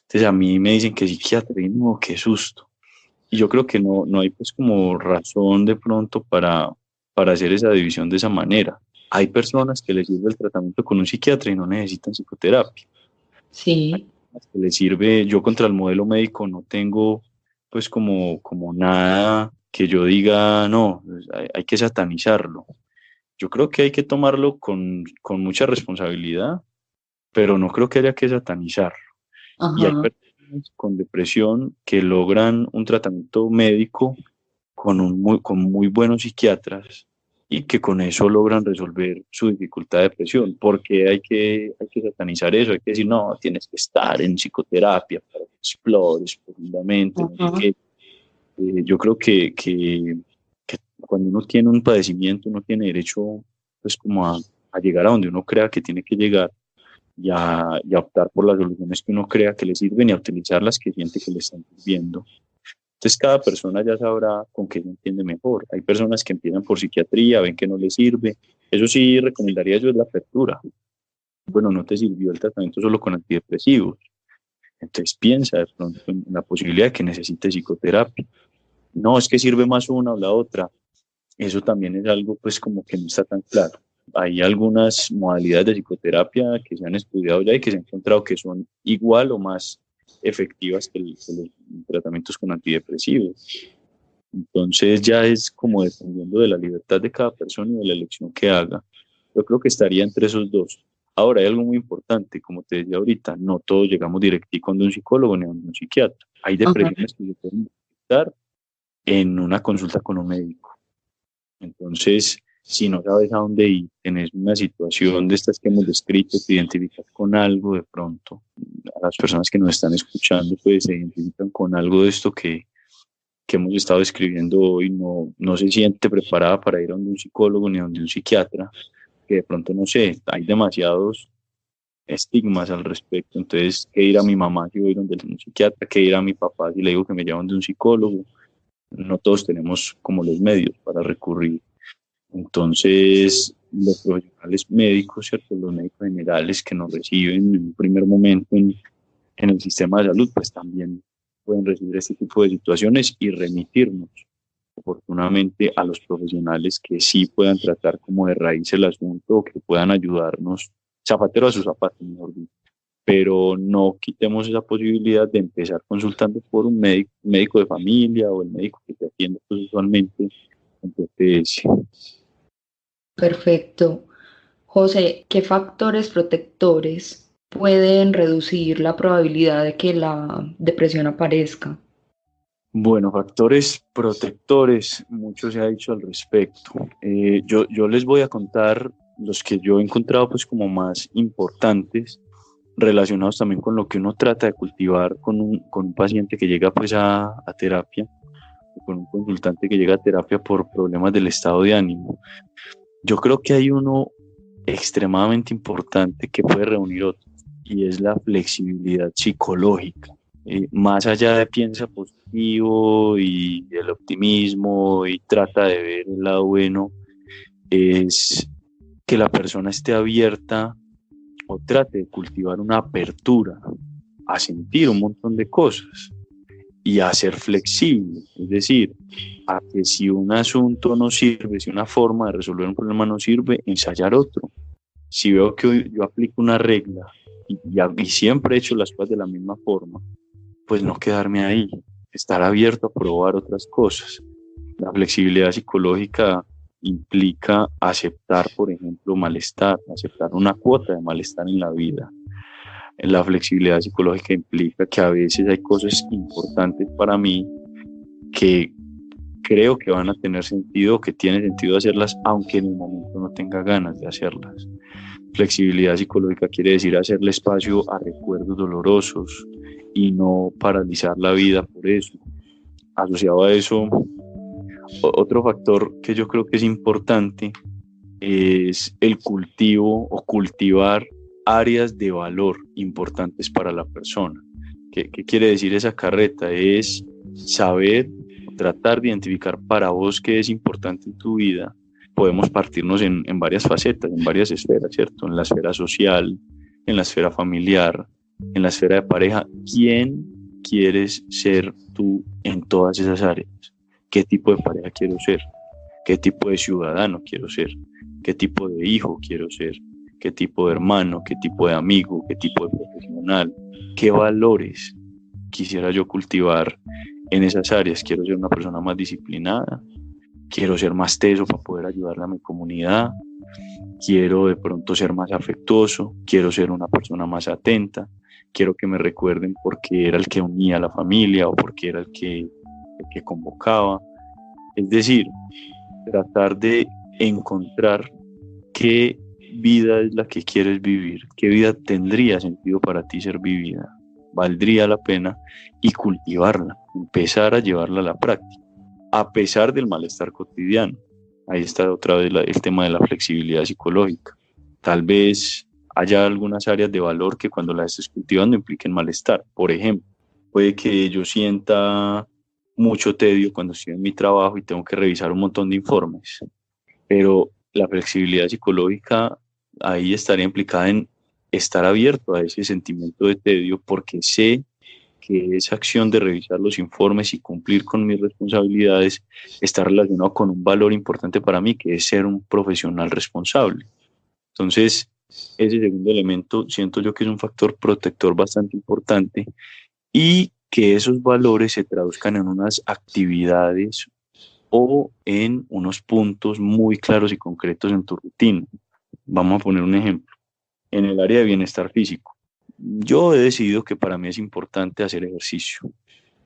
Entonces a mí me dicen que psiquiatra y no, qué susto. Y yo creo que no hay pues como razón de pronto para hacer esa división de esa manera. Hay personas que les sirve el tratamiento con un psiquiatra y no necesitan psicoterapia. Hay
Sí,
personas que les sirve, yo contra el modelo médico no tengo pues como nada que yo diga, no, pues, hay que satanizarlo. Yo creo que hay que tomarlo con mucha responsabilidad, pero no creo que haya que satanizar. Y hay
ajá.
personas con depresión que logran un tratamiento médico con muy buenos psiquiatras y que con eso logran resolver su dificultad de depresión. Porque hay que satanizar eso, hay que decir, no, tienes que estar en psicoterapia para que explores profundamente, no sé
Ajá.
qué. Yo creo que cuando uno tiene un padecimiento, uno tiene derecho pues como a llegar a donde uno crea que tiene que llegar y a optar por las soluciones que uno crea que le sirven y a utilizar las que siente que le están sirviendo. Entonces cada persona ya sabrá con qué se entiende mejor. Hay personas que empiezan por psiquiatría, ven que no les sirve. Eso sí recomendaría yo es la apertura. Bueno, no te sirvió el tratamiento solo con antidepresivos. Entonces piensa de pronto en la posibilidad de que necesites psicoterapia. No, es que sirve más una o la otra. Eso también es algo pues como que no está tan claro. Hay algunas modalidades de psicoterapia que se han estudiado ya y que se han encontrado que son igual o más efectivas que los tratamientos con antidepresivos. Entonces ya es como dependiendo de la libertad de cada persona y de la elección que haga. Yo creo que estaría entre esos dos. Ahora hay algo muy importante, como te decía ahorita, no todos llegamos directico a un psicólogo ni a un psiquiatra. Hay
Ajá.
depresiones que se pueden detectar en una consulta con un médico. Entonces, si no sabes a dónde ir, tenés una situación de estas que hemos descrito, te identificas con algo de pronto, a las personas que nos están escuchando, pues se identifican con algo de esto que hemos estado describiendo hoy, no se siente preparada para ir a donde un psicólogo ni a donde un psiquiatra, que de pronto, no sé, hay demasiados estigmas al respecto. Entonces, ¿qué ir a mi mamá si voy donde un psiquiatra? ¿Qué ir a mi papá si le digo que me llevan de un psicólogo? No todos tenemos como los medios para recurrir. Entonces, los profesionales médicos, ¿cierto? Los médicos generales que nos reciben en un primer momento en el sistema de salud, pues también pueden recibir este tipo de situaciones y remitirnos oportunamente a los profesionales que sí puedan tratar como de raíz el asunto o que puedan ayudarnos, zapatero a sus zapatos, mejor dicho. Pero no quitemos esa posibilidad de empezar consultando por un médico de familia o el médico que te atiende pues, usualmente en tu EPS.
Perfecto. José, ¿qué factores protectores pueden reducir la probabilidad de que la depresión aparezca?
Bueno, factores protectores, mucho se ha dicho al respecto. Yo les voy a contar los que yo he encontrado pues como más importantes, relacionados también con lo que uno trata de cultivar con un paciente que llega pues a terapia, o con un consultante que llega a terapia por problemas del estado de ánimo. Yo creo que hay uno extremadamente importante que puede reunir otros y es la flexibilidad psicológica. Más allá de piensa positivo y el optimismo y trata de ver el lado bueno, es que la persona esté abierta o trate de cultivar una apertura a sentir un montón de cosas y a ser flexible, es decir, a que si un asunto no sirve, si una forma de resolver un problema no sirve, ensayar otro. Si veo que hoy yo aplico una regla y siempre he hecho las cosas de la misma forma, pues no quedarme ahí, estar abierto a probar otras cosas. La flexibilidad psicológica implica aceptar, por ejemplo, malestar, aceptar una cuota de malestar en la vida. La flexibilidad psicológica implica que a veces hay cosas importantes para mí que creo que van a tener sentido, que tiene sentido hacerlas, aunque en el momento no tenga ganas de hacerlas. Flexibilidad psicológica quiere decir hacerle espacio a recuerdos dolorosos y no paralizar la vida por eso. Asociado a eso, otro factor que yo creo que es importante es el cultivo o cultivar áreas de valor importantes para la persona. ¿Qué quiere decir esa carreta? Es saber, tratar de identificar para vos qué es importante en tu vida. Podemos partirnos en varias facetas, en varias esferas, ¿cierto? En la esfera social, en la esfera familiar, en la esfera de pareja. ¿Quién quieres ser tú en todas esas áreas? ¿Qué tipo de pareja quiero ser? ¿Qué tipo de ciudadano quiero ser? ¿Qué tipo de hijo quiero ser? ¿Qué tipo de hermano? ¿Qué tipo de amigo? ¿Qué tipo de profesional? ¿Qué valores quisiera yo cultivar en esas áreas? ¿Quiero ser una persona más disciplinada? ¿Quiero ser más teso para poder ayudarle a mi comunidad? ¿Quiero de pronto ser más afectuoso? ¿Quiero ser una persona más atenta? ¿Quiero que me recuerden porque era el que unía a la familia o porque era el que convocaba? Es decir, tratar de encontrar qué vida es la que quieres vivir, qué vida tendría sentido para ti ser vivida, valdría la pena y cultivarla, empezar a llevarla a la práctica, a pesar del malestar cotidiano. Ahí está otra vez el tema de la flexibilidad psicológica. Tal vez haya algunas áreas de valor que cuando las estés cultivando impliquen malestar. Por ejemplo, puede que yo sienta mucho tedio cuando estoy en mi trabajo y tengo que revisar un montón de informes, pero la flexibilidad psicológica ahí estaría implicada en estar abierto a ese sentimiento de tedio porque sé que esa acción de revisar los informes y cumplir con mis responsabilidades está relacionado con un valor importante para mí, que es ser un profesional responsable. Entonces, ese segundo elemento siento yo que es un factor protector bastante importante y que esos valores se traduzcan en unas actividades o en unos puntos muy claros y concretos en tu rutina. Vamos a poner un ejemplo. En el área de bienestar físico, yo he decidido que para mí es importante hacer ejercicio,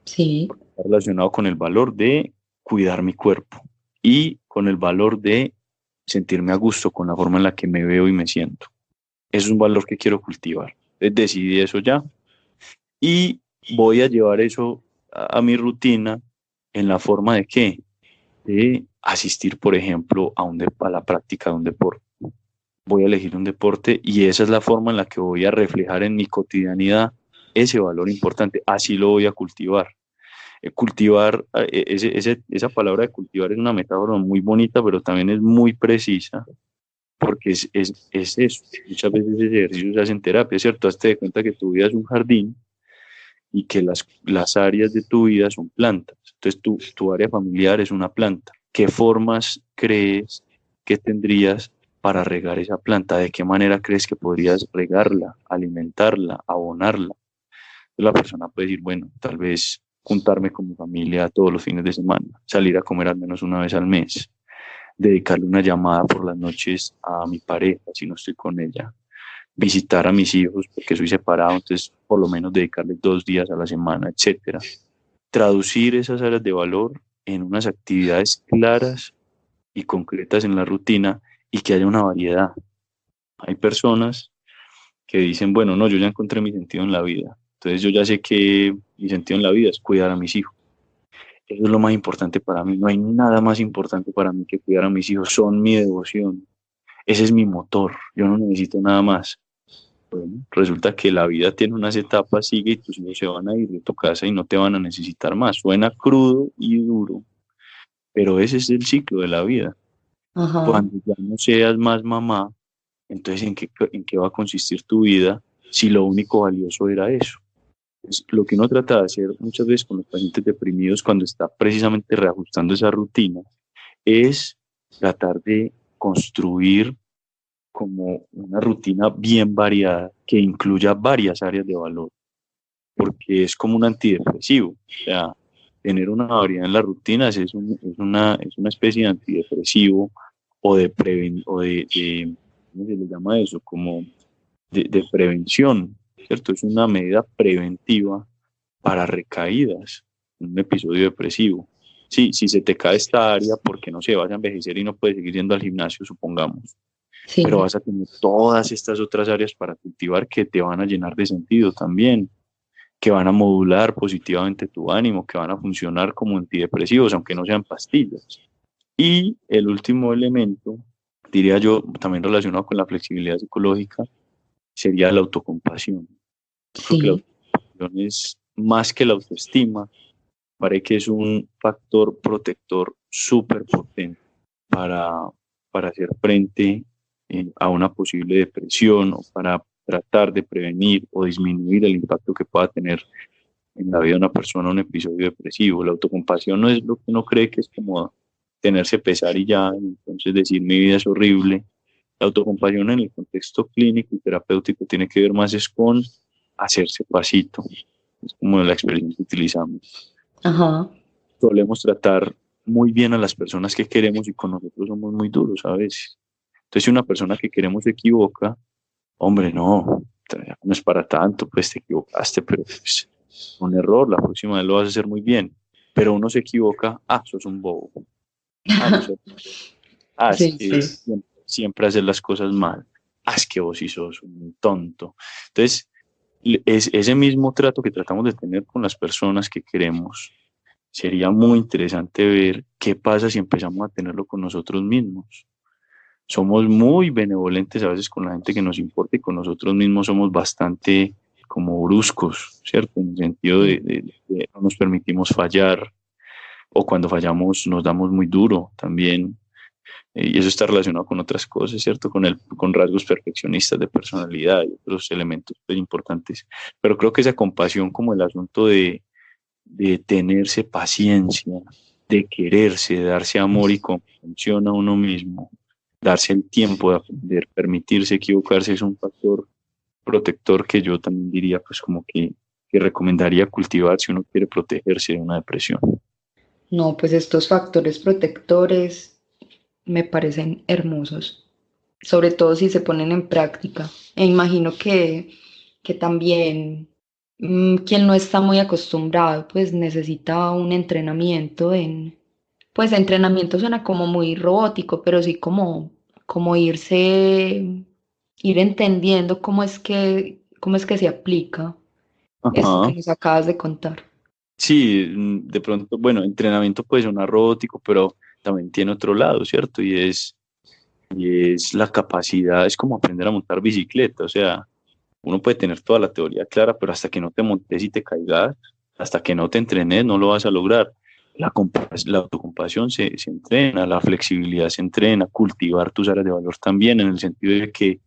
Sí,
está relacionado con el valor de cuidar mi cuerpo y con el valor de sentirme a gusto con la forma en la que me veo y me siento. Es un valor que quiero cultivar. Entonces decidí eso ya y voy a llevar eso a mi rutina en la forma de qué, de asistir, por ejemplo, a la práctica de un deporte. Voy a elegir un deporte y esa es la forma en la que voy a reflejar en mi cotidianidad ese valor importante. Así lo voy a cultivar. Cultivar, esa palabra de cultivar es una metáfora muy bonita, pero también es muy precisa, porque es eso. Muchas veces ese ejercicio se hace en terapia, ¿cierto? Hazte de cuenta que tu vida es un jardín y que las áreas de tu vida son plantas. Entonces, tu área familiar es una planta. ¿Qué formas crees que tendrías para regar esa planta? ¿De qué manera crees que podrías regarla, alimentarla, abonarla? La persona puede decir, bueno, tal vez juntarme con mi familia todos los fines de semana, salir a comer al menos una vez al mes, dedicarle una llamada por las noches a mi pareja si no estoy con ella, visitar a mis hijos porque soy separado, entonces por lo menos dedicarles 2 días a la semana, etcétera. Traducir esas áreas de valor en unas actividades claras y concretas en la rutina y que haya una variedad. Hay personas que dicen, bueno, no, yo ya encontré mi sentido en la vida. Entonces yo ya sé que mi sentido en la vida es cuidar a mis hijos. Eso es lo más importante para mí. No hay nada más importante para mí que cuidar a mis hijos. Son mi devoción. Ese es mi motor. Yo no necesito nada más. Bueno, resulta que la vida tiene unas etapas, sigue y tus hijos se van a ir de tu casa y no te van a necesitar más. Suena crudo y duro, pero ese es el ciclo de la vida.
ajá,
Cuando ya no seas más mamá, entonces ¿en qué va a consistir tu vida si lo único valioso era eso? Es lo que uno trata de hacer muchas veces con los pacientes deprimidos cuando está precisamente reajustando esa rutina es tratar de construir como una rutina bien variada que incluya varias áreas de valor, porque es como un antidepresivo. O sea, tener una variedad en las rutinas es una especie de antidepresivo o ¿cómo se le llama eso? Como de prevención, ¿cierto? Es una medida preventiva para recaídas, en un episodio depresivo. Sí, si se te cae esta área porque no se vas a envejecer y no puedes seguir yendo al gimnasio, supongamos, pero
sí,
vas a tener todas estas otras áreas para cultivar que te van a llenar de sentido también, que van a modular positivamente tu ánimo, que van a funcionar como antidepresivos, aunque no sean pastillas. Y el último elemento, diría yo, también relacionado con la flexibilidad psicológica, sería la autocompasión. Yo creo que la
sí,
autocompasión es más que la autoestima, parece que es un factor protector súper potente para, para hacer frente a una posible depresión o para tratar de prevenir o disminuir el impacto que pueda tener en la vida de una persona un episodio depresivo. La autocompasión no es lo que uno cree que es como tenerse pesar y ya, y entonces decir mi vida es horrible. La autocompasión en el contexto clínico y terapéutico tiene que ver más es con hacerse pasito. Es como la expresión que utilizamos.
ajá,
Solemos tratar muy bien a las personas que queremos y con nosotros somos muy duros a veces. Entonces, si una persona que queremos se equivoca, hombre, no, no es para tanto, pues te equivocaste, pero pues, un error, la próxima vez lo vas a hacer muy bien. Pero uno se equivoca, sos un bobo, no sé, es
sí,
que
sí,
siempre haces las cosas mal, es que vos sí sos un tonto. Entonces, es ese mismo trato que tratamos de tener con las personas que queremos. Sería muy interesante ver qué pasa si empezamos a tenerlo con nosotros mismos. somos muy benevolentes a veces con la gente que nos importa y con nosotros mismos somos bastante como bruscos, ¿cierto? En el sentido
Sí.
de no nos permitimos fallar o cuando fallamos nos damos muy duro también. Y eso está relacionado con otras cosas, ¿cierto? Con rasgos perfeccionistas de personalidad y otros elementos muy importantes. Pero creo que esa compasión como el asunto de tenerse paciencia, de quererse, de darse amor y comprensión a uno mismo, darse el tiempo de aprender, permitirse equivocarse es un factor protector que yo también diría pues como que recomendaría cultivar si uno quiere protegerse de una depresión.
No, pues estos factores protectores me parecen hermosos, sobre todo si se ponen en práctica. E imagino que también quien no está muy acostumbrado, pues necesita un entrenamiento en, pues entrenamiento suena como muy robótico, pero sí como ir entendiendo cómo es que se aplica esto que
Ajá.
nos acabas de contar.
Sí, de pronto, bueno, entrenamiento puede sonar robótico, pero también tiene otro lado, ¿cierto? Y es la capacidad, es como aprender a montar bicicleta, o sea, uno puede tener toda la teoría clara, pero hasta que no te montes y te caigas, hasta que no te entrenes, no lo vas a lograr. La autocompasión se entrena, la flexibilidad se entrena, cultivar tus áreas de valor también, en el sentido de que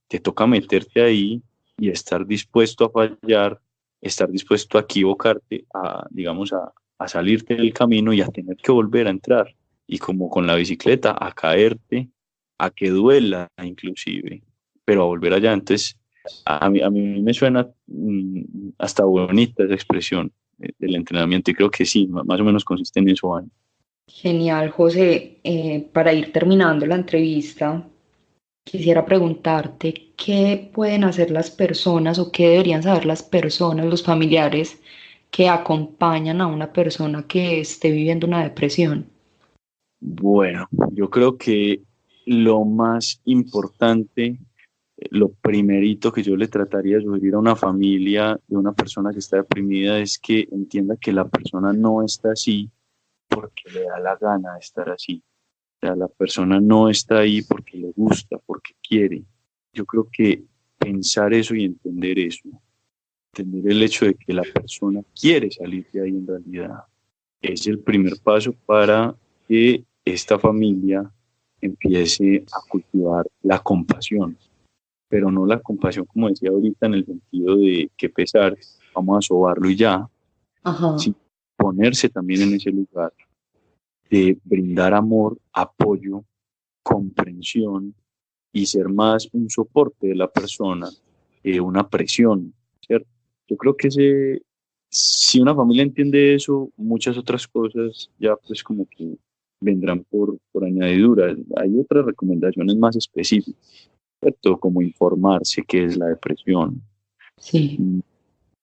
te toca meterte ahí y estar dispuesto a fallar, estar dispuesto a equivocarte, digamos, a salirte del camino y a tener que volver a entrar. Y como con la bicicleta, a caerte, a que duela inclusive, pero a volver allá. Entonces, a mí me suena hasta bonita esa expresión del entrenamiento y creo que sí, más o menos consiste en eso, Ana.
Genial, José. Para ir terminando la entrevista, quisiera preguntarte qué pueden hacer las personas o qué deberían saber las personas, los familiares que acompañan a una persona que esté viviendo una depresión.
Bueno, yo creo que lo más importante, lo primerito que yo le trataría de sugerir a una familia de una persona que está deprimida es que entienda que la persona no está así porque le da la gana de estar así. O sea, la persona no está ahí porque le gusta, porque quiere. Yo creo que pensar eso y entender eso, entender el hecho de que la persona quiere salir de ahí en realidad, es el primer paso para que esta familia empiece a cultivar la compasión, pero no la compasión, como decía ahorita, en el sentido de que pesar, vamos a sobarlo y ya,
Ajá.
sino ponerse también en ese lugar de brindar amor, apoyo, comprensión y ser más un soporte de la persona que una presión, ¿cierto? Yo creo que si una familia entiende eso, muchas otras cosas ya pues como que vendrán por añadidura. Hay otras recomendaciones más específicas, ¿cierto? Como informarse qué es la depresión,
Sí.
mm,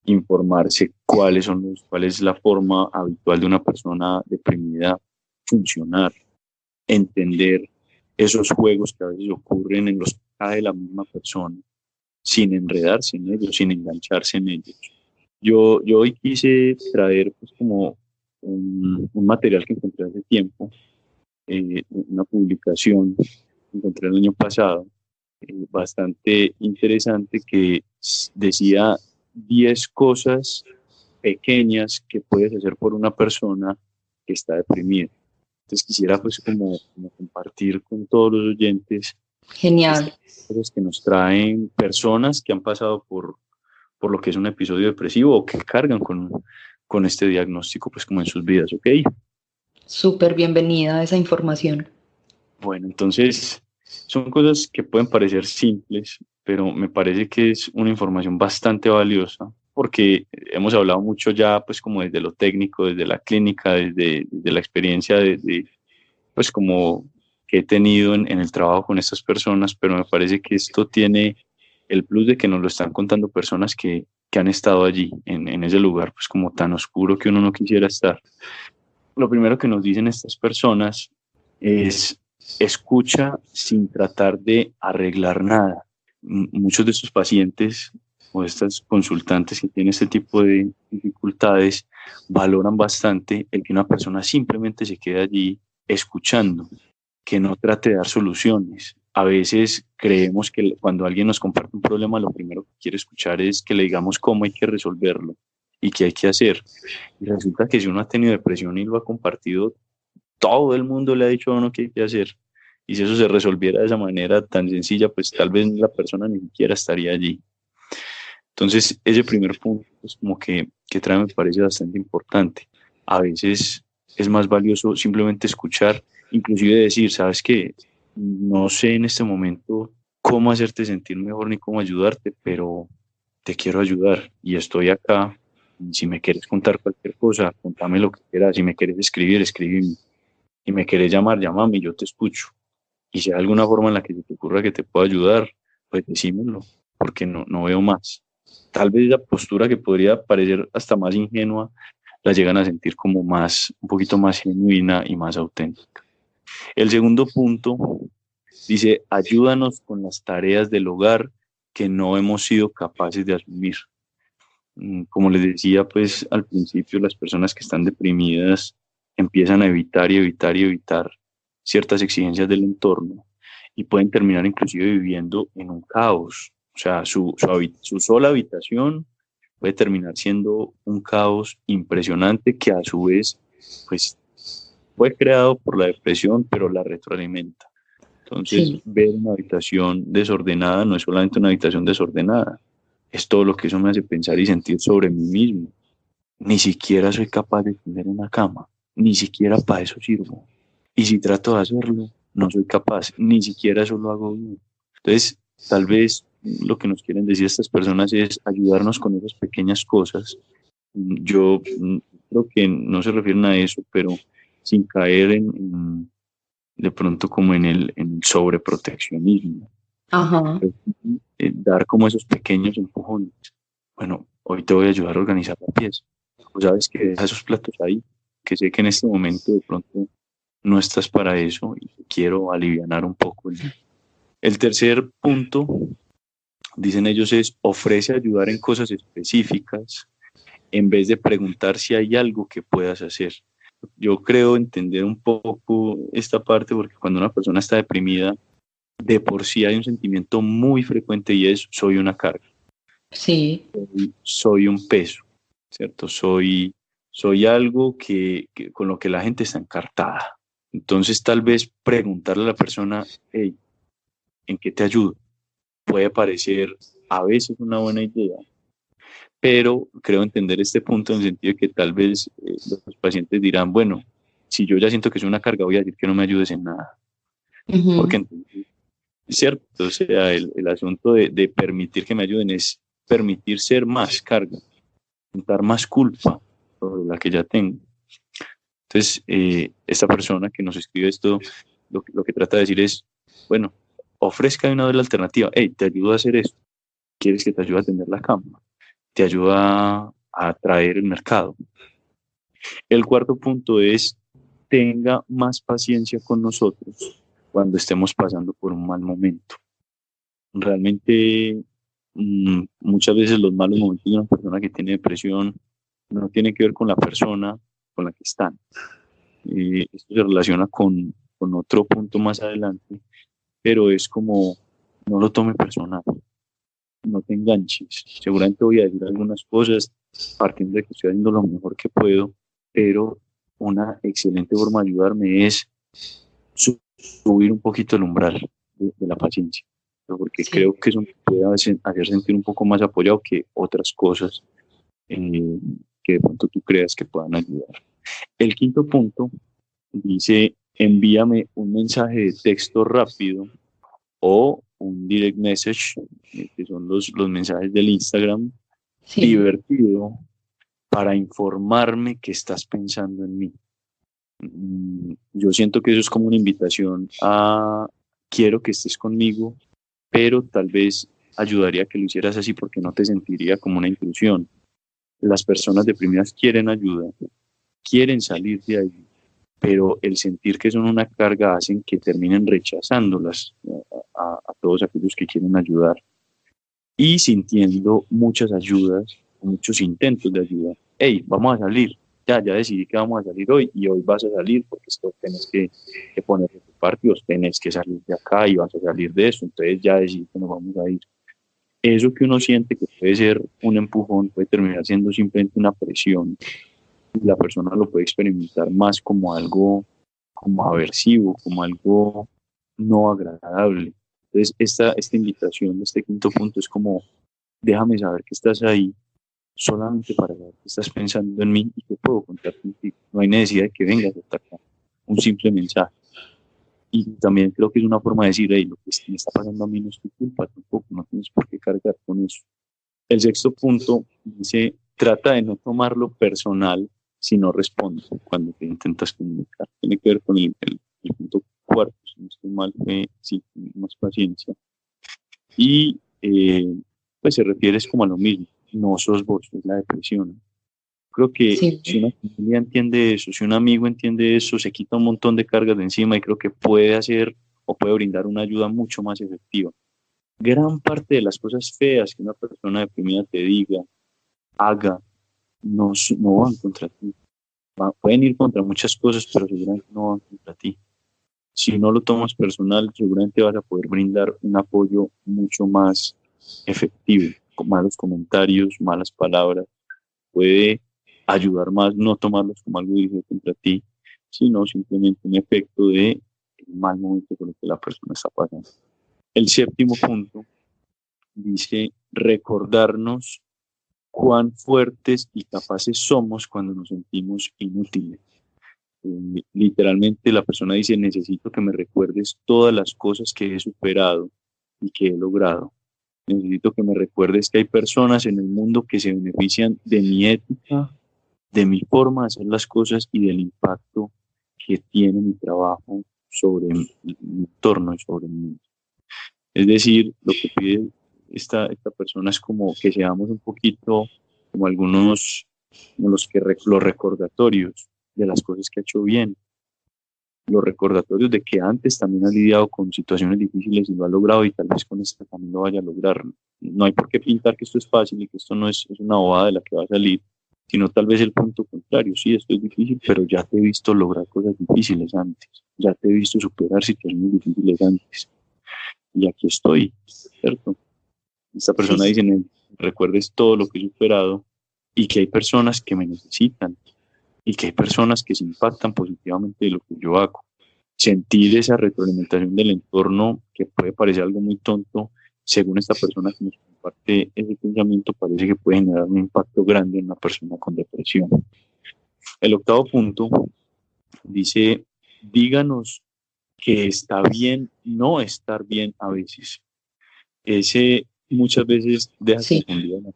informarse cuál es la forma habitual de una persona deprimida funcionar, entender esos juegos que a veces ocurren en los que cae la misma persona, sin enredarse en ellos, sin engancharse en ellos. Yo hoy quise traer pues como un material que encontré hace tiempo, una publicación que encontré el año pasado, bastante interesante que decía 10 cosas pequeñas que puedes hacer por una persona que está deprimida. Entonces quisiera pues como compartir con todos los oyentes
Genial.
estas cosas que nos traen personas que han pasado por lo que es un episodio depresivo o que cargan con este diagnóstico pues como en sus vidas, ¿ok?
Súper bienvenida a esa información.
Bueno, entonces son cosas que pueden parecer simples, pero me parece que es una información bastante valiosa porque hemos hablado mucho ya pues como desde lo técnico, desde la clínica, desde la experiencia pues como que he tenido en el trabajo con estas personas, pero me parece que esto tiene el plus de que nos lo están contando personas que han estado allí, en ese lugar, pues como tan oscuro que uno no quisiera estar. Lo primero que nos dicen estas personas es escucha sin tratar de arreglar nada. Muchos de estos pacientes o estas consultantes que tienen este tipo de dificultades valoran bastante el que una persona simplemente se quede allí escuchando, que no trate de dar soluciones, a veces creemos que cuando alguien nos comparte un problema, lo primero que quiere escuchar es que le digamos cómo hay que resolverlo y qué hay que hacer. Y resulta que si uno ha tenido depresión y lo ha compartido, todo el mundo le ha dicho a uno qué hay que hacer. Y si eso se resolviera de esa manera tan sencilla, pues tal vez la persona ni siquiera estaría allí. Entonces, ese primer punto es como que trae, me parece bastante importante. A veces es más valioso simplemente escuchar, inclusive decir, ¿sabes qué? No sé en este momento cómo hacerte sentir mejor ni cómo ayudarte, pero te quiero ayudar y estoy acá. Si me quieres contar cualquier cosa, contame lo que quieras. Si me quieres escribir, escríbeme. Si me quieres llamar, llámame y yo te escucho. Y si hay alguna forma en la que se te ocurra que te pueda ayudar, pues decímelo, porque no veo más. Tal vez la postura que podría parecer hasta más ingenua, la llegan a sentir como más, un poquito más genuina y más auténtica. El segundo punto dice, ayúdanos con las tareas del hogar que no hemos sido capaces de asumir. Como les decía, pues al principio las personas que están deprimidas empiezan a evitar y evitar y evitar ciertas exigencias del entorno y pueden terminar inclusive viviendo en un caos. O sea, su sola habitación puede terminar siendo un caos impresionante que a su vez, pues, fue creado por la depresión, pero la retroalimenta. Entonces,
Sí,
ver una habitación desordenada no es solamente una habitación desordenada, es todo lo que eso me hace pensar y sentir sobre mí mismo. Ni siquiera soy capaz de tener una cama, ni siquiera para eso sirvo. Y si trato de hacerlo, no soy capaz, ni siquiera eso lo hago bien. Entonces, tal vez lo que nos quieren decir estas personas es ayudarnos con esas pequeñas cosas. Yo creo que no se refieren a eso, pero sin caer de pronto como en el sobreproteccionismo.
ajá,
Dar como esos pequeños empujones. Bueno, hoy te voy a ayudar a organizar la pieza. O sabes que deja esos platos ahí, que sé que en este momento de pronto no estás para eso y quiero alivianar un poco. El tercer punto, dicen ellos, es ofrece ayudar en cosas específicas en vez de preguntar si hay algo que puedas hacer. Yo creo entender un poco esta parte porque cuando una persona está deprimida, de por sí hay un sentimiento muy frecuente y es soy una carga,
sí,
soy un peso, ¿cierto? Soy algo con lo que la gente está encartada. Entonces tal vez preguntarle a la persona, hey, ¿en qué te ayudo? Puede parecer a veces una buena idea, pero creo entender este punto en el sentido de que tal vez los pacientes dirán, bueno, si yo ya siento que es una carga, voy a decir que no me ayudes en nada. Porque
ujú,
entonces, es cierto, o sea, el asunto de permitir que me ayuden es permitir ser más carga, dar más culpa sobre la que ya tengo. Entonces, esta persona que nos escribe esto, lo que trata de decir es, bueno, ofrezca una vez la alternativa, hey, te ayudo a hacer esto, quieres que te ayude a atender la cama, te ayuda a traer el mercado. El cuarto punto es, tenga más paciencia con nosotros cuando estemos pasando por un mal momento. Realmente, muchas veces los malos momentos de una persona que tiene depresión no tiene que ver con la persona con la que están. Esto se relaciona con otro punto más adelante, pero es como, no lo tome personal, no te enganches. Seguramente voy a decir algunas cosas partiendo de que estoy haciendo lo mejor que puedo, pero una excelente forma de ayudarme es subir un poquito el umbral de la paciencia, ¿no? Porque
sí,
creo que eso me puede hacer sentir un poco más apoyado que otras cosas eh, que de pronto tú creas que puedan ayudar. El quinto punto dice, envíame un mensaje de texto rápido o un direct message, que son los mensajes del Instagram,
sí,
divertido para informarme que estás pensando en mí. Yo siento que eso es como una invitación a quiero que estés conmigo, pero tal vez ayudaría a que lo hicieras así porque no te sentiría como una intrusión. Las personas deprimidas quieren ayuda, quieren salir de ahí, pero el sentir que son una carga hacen que terminen rechazándolas a todos aquellos que quieren ayudar y sintiendo muchas ayudas, muchos intentos de ayuda. Hey, vamos a salir, ya decidí que vamos a salir hoy y hoy vas a salir porque esto tienes que poner. parte y vos tenés que salir de acá y vas a salir de eso, entonces ya decís que nos vamos a ir. Eso que uno siente que puede ser un empujón puede terminar siendo simplemente una presión y la persona lo puede experimentar más como algo como aversivo, como algo no agradable. Entonces, esta invitación de este quinto punto es como, déjame saber que estás ahí solamente para saber que estás pensando en mí y que puedo contar contigo. No hay necesidad de que vengas hasta acá. Un simple mensaje. Y también creo que es una forma de decir, hey, lo que me está pasando a mí no es tu culpa, tampoco, no tienes por qué cargar con eso. El sexto punto dice, trata de no tomarlo personal si no respondes cuando te intentas comunicar. Tiene que ver con el punto cuarto, si no estoy mal, sí, más paciencia. Y pues se refiere es como a lo mismo, no sos vos, es la depresión. Creo que
Sí,
si una familia entiende eso, si un amigo entiende eso, se quita un montón de cargas de encima y creo que puede hacer o puede brindar una ayuda mucho más efectiva. Gran parte de las cosas feas que una persona deprimida te diga, haga, no van contra ti. Pueden ir contra muchas cosas, pero seguramente no van contra ti. Si no lo tomas personal, seguramente vas a poder brindar un apoyo mucho más efectivo, con malos comentarios, malas palabras. Puede ayudar más no tomarlos como algo dirigido contra ti, sino simplemente un efecto de el mal momento con el que la persona está pasando. El séptimo punto dice recordarnos cuán fuertes y capaces somos cuando nos sentimos inútiles. Literalmente la persona dice, necesito que me recuerdes todas las cosas que he superado y que he logrado. Necesito que me recuerdes que hay personas en el mundo que se benefician de mi ética, de mi forma de hacer las cosas y del impacto que tiene mi trabajo sobre mi entorno y sobre mí. Es decir, lo que pide esta persona es como que seamos un poquito como algunos, como los recordatorios de las cosas que ha hecho bien, los recordatorios de que antes también ha lidiado con situaciones difíciles y lo ha logrado y tal vez con esta también lo vaya a lograr. No hay por qué pintar que esto es fácil y que esto no es una bobada de la que va a salir, sino tal vez el punto contrario. Sí, esto es difícil, pero ya te he visto lograr cosas difíciles antes, ya te he visto superar situaciones difíciles antes y aquí estoy, ¿cierto? Esta persona
sí.
dice, recuerdes todo lo que he superado y que hay personas que me necesitan y que hay personas que se impactan positivamente de lo que yo hago. Sentir esa retroalimentación del entorno, que puede parecer algo muy tonto, según esta persona que nos comparte ese pensamiento, parece que puede generar un impacto grande en una persona con depresión. El octavo punto dice, díganos que está bien no estar bien a veces. Ese muchas veces deja
Sí,
confundida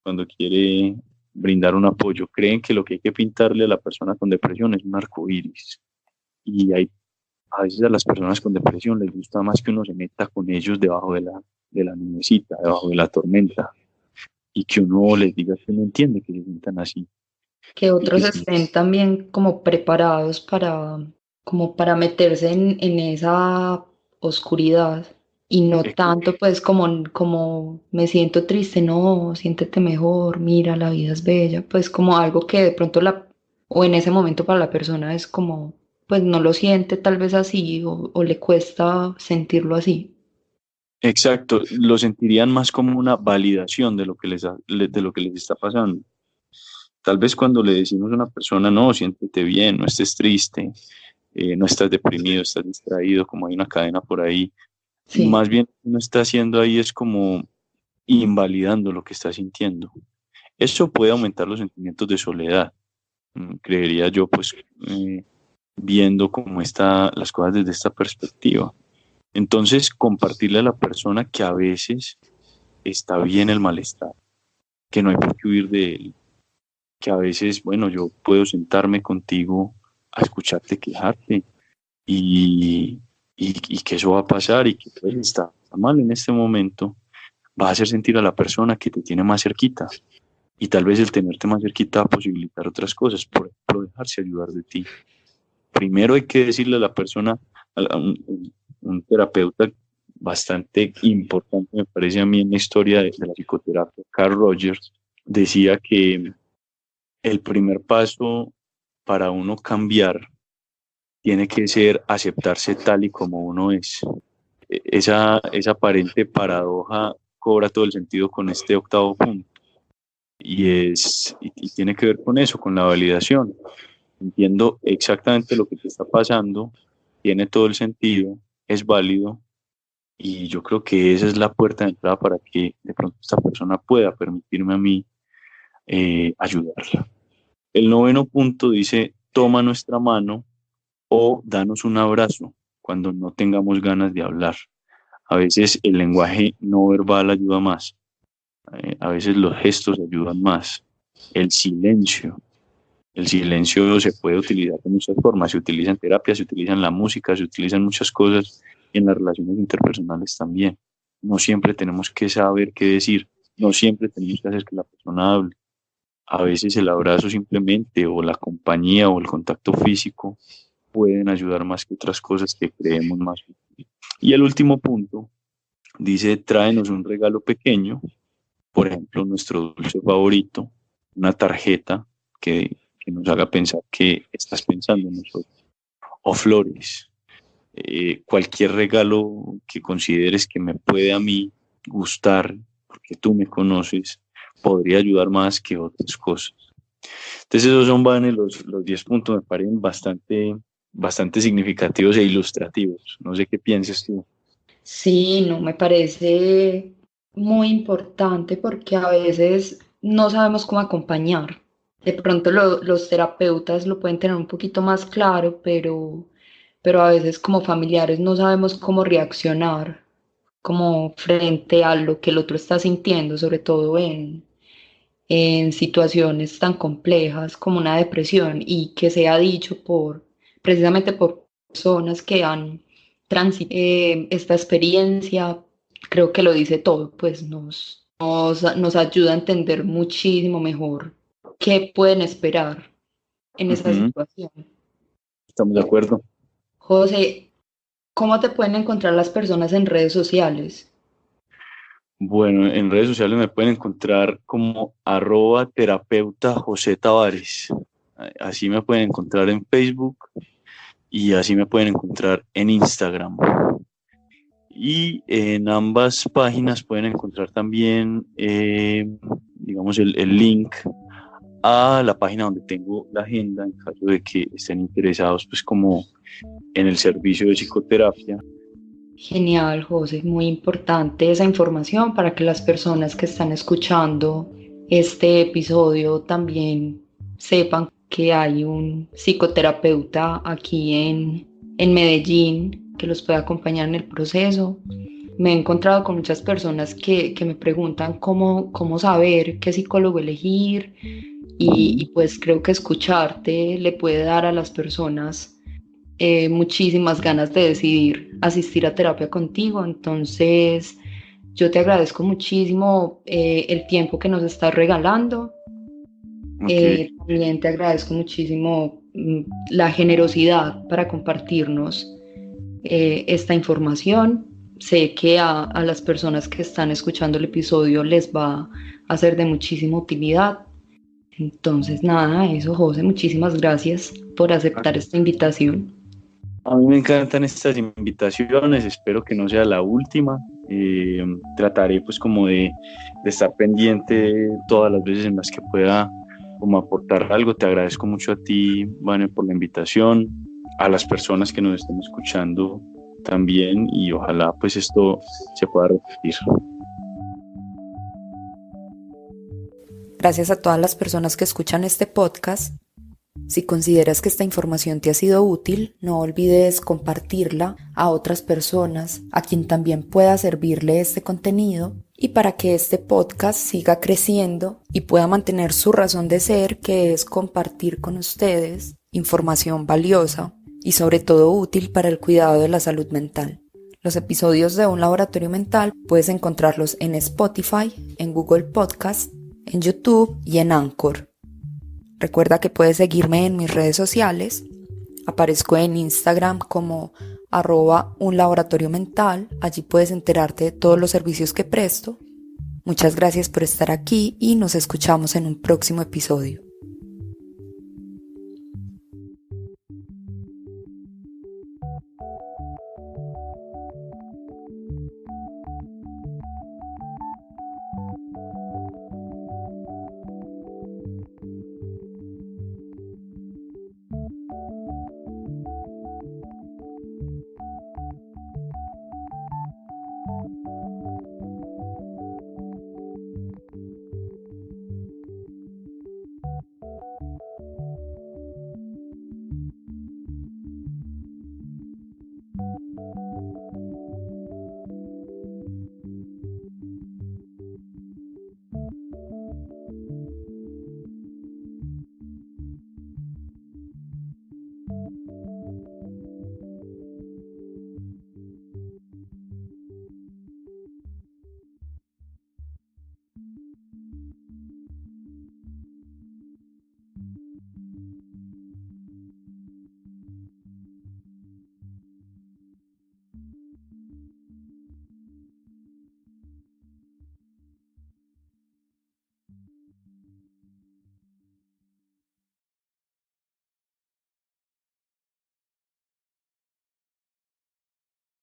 cuando quiere brindar un apoyo. Creen que lo que hay que pintarle a la persona con depresión es un arco iris. Y hay, a veces a las personas con depresión les gusta más que uno se meta con ellos debajo de la nubecita, debajo de la tormenta, y que uno les diga que no entiende que se sientan así.
que
Y que
otros
sí,
estén también como preparados para, como para meterse en esa oscuridad y no tanto pues como me siento triste, no, siéntete mejor, mira, la vida es bella, pues como algo que de pronto o en ese momento para la persona es como, pues no lo siente tal vez así o le cuesta sentirlo así.
exacto, lo sentirían más como una validación de lo que de lo que les está pasando. Tal vez cuando le decimos a una persona, no, siéntete bien, no estés triste, no estás deprimido, estás distraído, como hay una cadena por ahí,
Sí,
más bien uno está haciendo ahí es como invalidando lo que está sintiendo. Eso puede aumentar los sentimientos de soledad, creería yo, pues viendo cómo están las cosas desde esta perspectiva. Entonces, compartirle a la persona que a veces está bien el malestar, que no hay por qué huir de él, que a veces, bueno, yo puedo sentarme contigo a escucharte quejarte y, y que eso va a pasar y que pues, está mal en este momento, va a hacer sentir a la persona que te tiene más cerquita. Y tal vez el tenerte más cerquita va a posibilitar otras cosas, por ejemplo, dejarse ayudar de ti. Primero hay que decirle a la persona, a un terapeuta bastante importante, me parece a mí en la historia de la psicoterapia, Carl Rogers, decía que el primer paso para uno cambiar tiene que ser aceptarse tal y como uno es. Esa aparente paradoja cobra todo el sentido con este octavo punto y tiene que ver con eso, con la validación. Entiendo exactamente lo que te está pasando, tiene todo el sentido, es válido y yo creo que esa es la puerta de entrada para que de pronto esta persona pueda permitirme a mí ayudarla. El noveno punto dice, toma nuestra mano o danos un abrazo cuando no tengamos ganas de hablar. A veces el lenguaje no verbal ayuda más, a veces los gestos ayudan más. El silencio se puede utilizar de muchas formas, se utiliza en terapia, se utiliza en la música, se utiliza en muchas cosas y en las relaciones interpersonales también. No siempre tenemos que saber qué decir, no siempre tenemos que hacer que la persona hable. A veces el abrazo simplemente o la compañía o el contacto físico pueden ayudar más que otras cosas que creemos más. Y el último punto dice, tráenos un regalo pequeño, por ejemplo, nuestro dulce favorito, una tarjeta que nos haga pensar que estás pensando en nosotros, o flores, cualquier regalo que consideres que me puede a mí gustar, porque tú me conoces, podría ayudar más que otras cosas. Entonces esos son, Vane, los 10 puntos, me parecen bastante significativos e ilustrativos. No sé qué pienses tú.
Sí, no, me parece muy importante porque a veces no sabemos cómo acompañar. De pronto los terapeutas lo pueden tener un poquito más claro, pero a veces como familiares no sabemos cómo reaccionar, como frente a lo que el otro está sintiendo, sobre todo en situaciones tan complejas como una depresión y que sea dicho precisamente por personas que han transitado esta experiencia, creo que lo dice todo, pues nos ayuda a entender muchísimo mejor qué pueden esperar en esa
Ujú,
situación.
estamos de acuerdo.
José, ¿cómo te pueden encontrar las personas en redes sociales?
Bueno, en redes sociales me pueden encontrar como @terapeuta José Tavares. Así me pueden encontrar en Facebook y así me pueden encontrar en Instagram. Y en ambas páginas pueden encontrar también, digamos, el link a la página donde tengo la agenda en caso de que estén interesados, pues como en el servicio de psicoterapia.
Genial, José, muy importante esa información para que las personas que están escuchando este episodio también sepan que hay un psicoterapeuta aquí en Medellín que los puede acompañar en el proceso. Me he encontrado con muchas personas que me preguntan cómo saber qué psicólogo elegir y pues creo que escucharte le puede dar a las personas muchísimas ganas de decidir asistir a terapia contigo. Entonces, yo te agradezco muchísimo el tiempo que nos estás regalando.
Ok,
También te agradezco muchísimo la generosidad para compartirnos esta información. Sé que a las personas que están escuchando el episodio les va a ser de muchísima utilidad. Entonces, nada, eso, José, muchísimas gracias por aceptar esta invitación.
a mí me encantan estas invitaciones, espero que no sea la última. Trataré pues como de estar pendiente todas las veces en las que pueda como aportar algo. Te agradezco mucho a ti, Vane, por la invitación, a las personas que nos estén escuchando también y ojalá pues esto se pueda repetir.
Gracias a todas las personas que escuchan este podcast. Si consideras que esta información te ha sido útil, no olvides compartirla a otras personas a quien también pueda servirle este contenido y para que este podcast siga creciendo y pueda mantener su razón de ser, que es compartir con ustedes información valiosa y sobre todo útil para el cuidado de la salud mental. Los episodios de Un Laboratorio Mental puedes encontrarlos en Spotify, en Google Podcast, en YouTube y en Anchor. Recuerda que puedes seguirme en mis redes sociales. Aparezco en Instagram como @unlaboratoriomental. Allí puedes enterarte de todos los servicios que presto. Muchas gracias por estar aquí y nos escuchamos en un próximo episodio.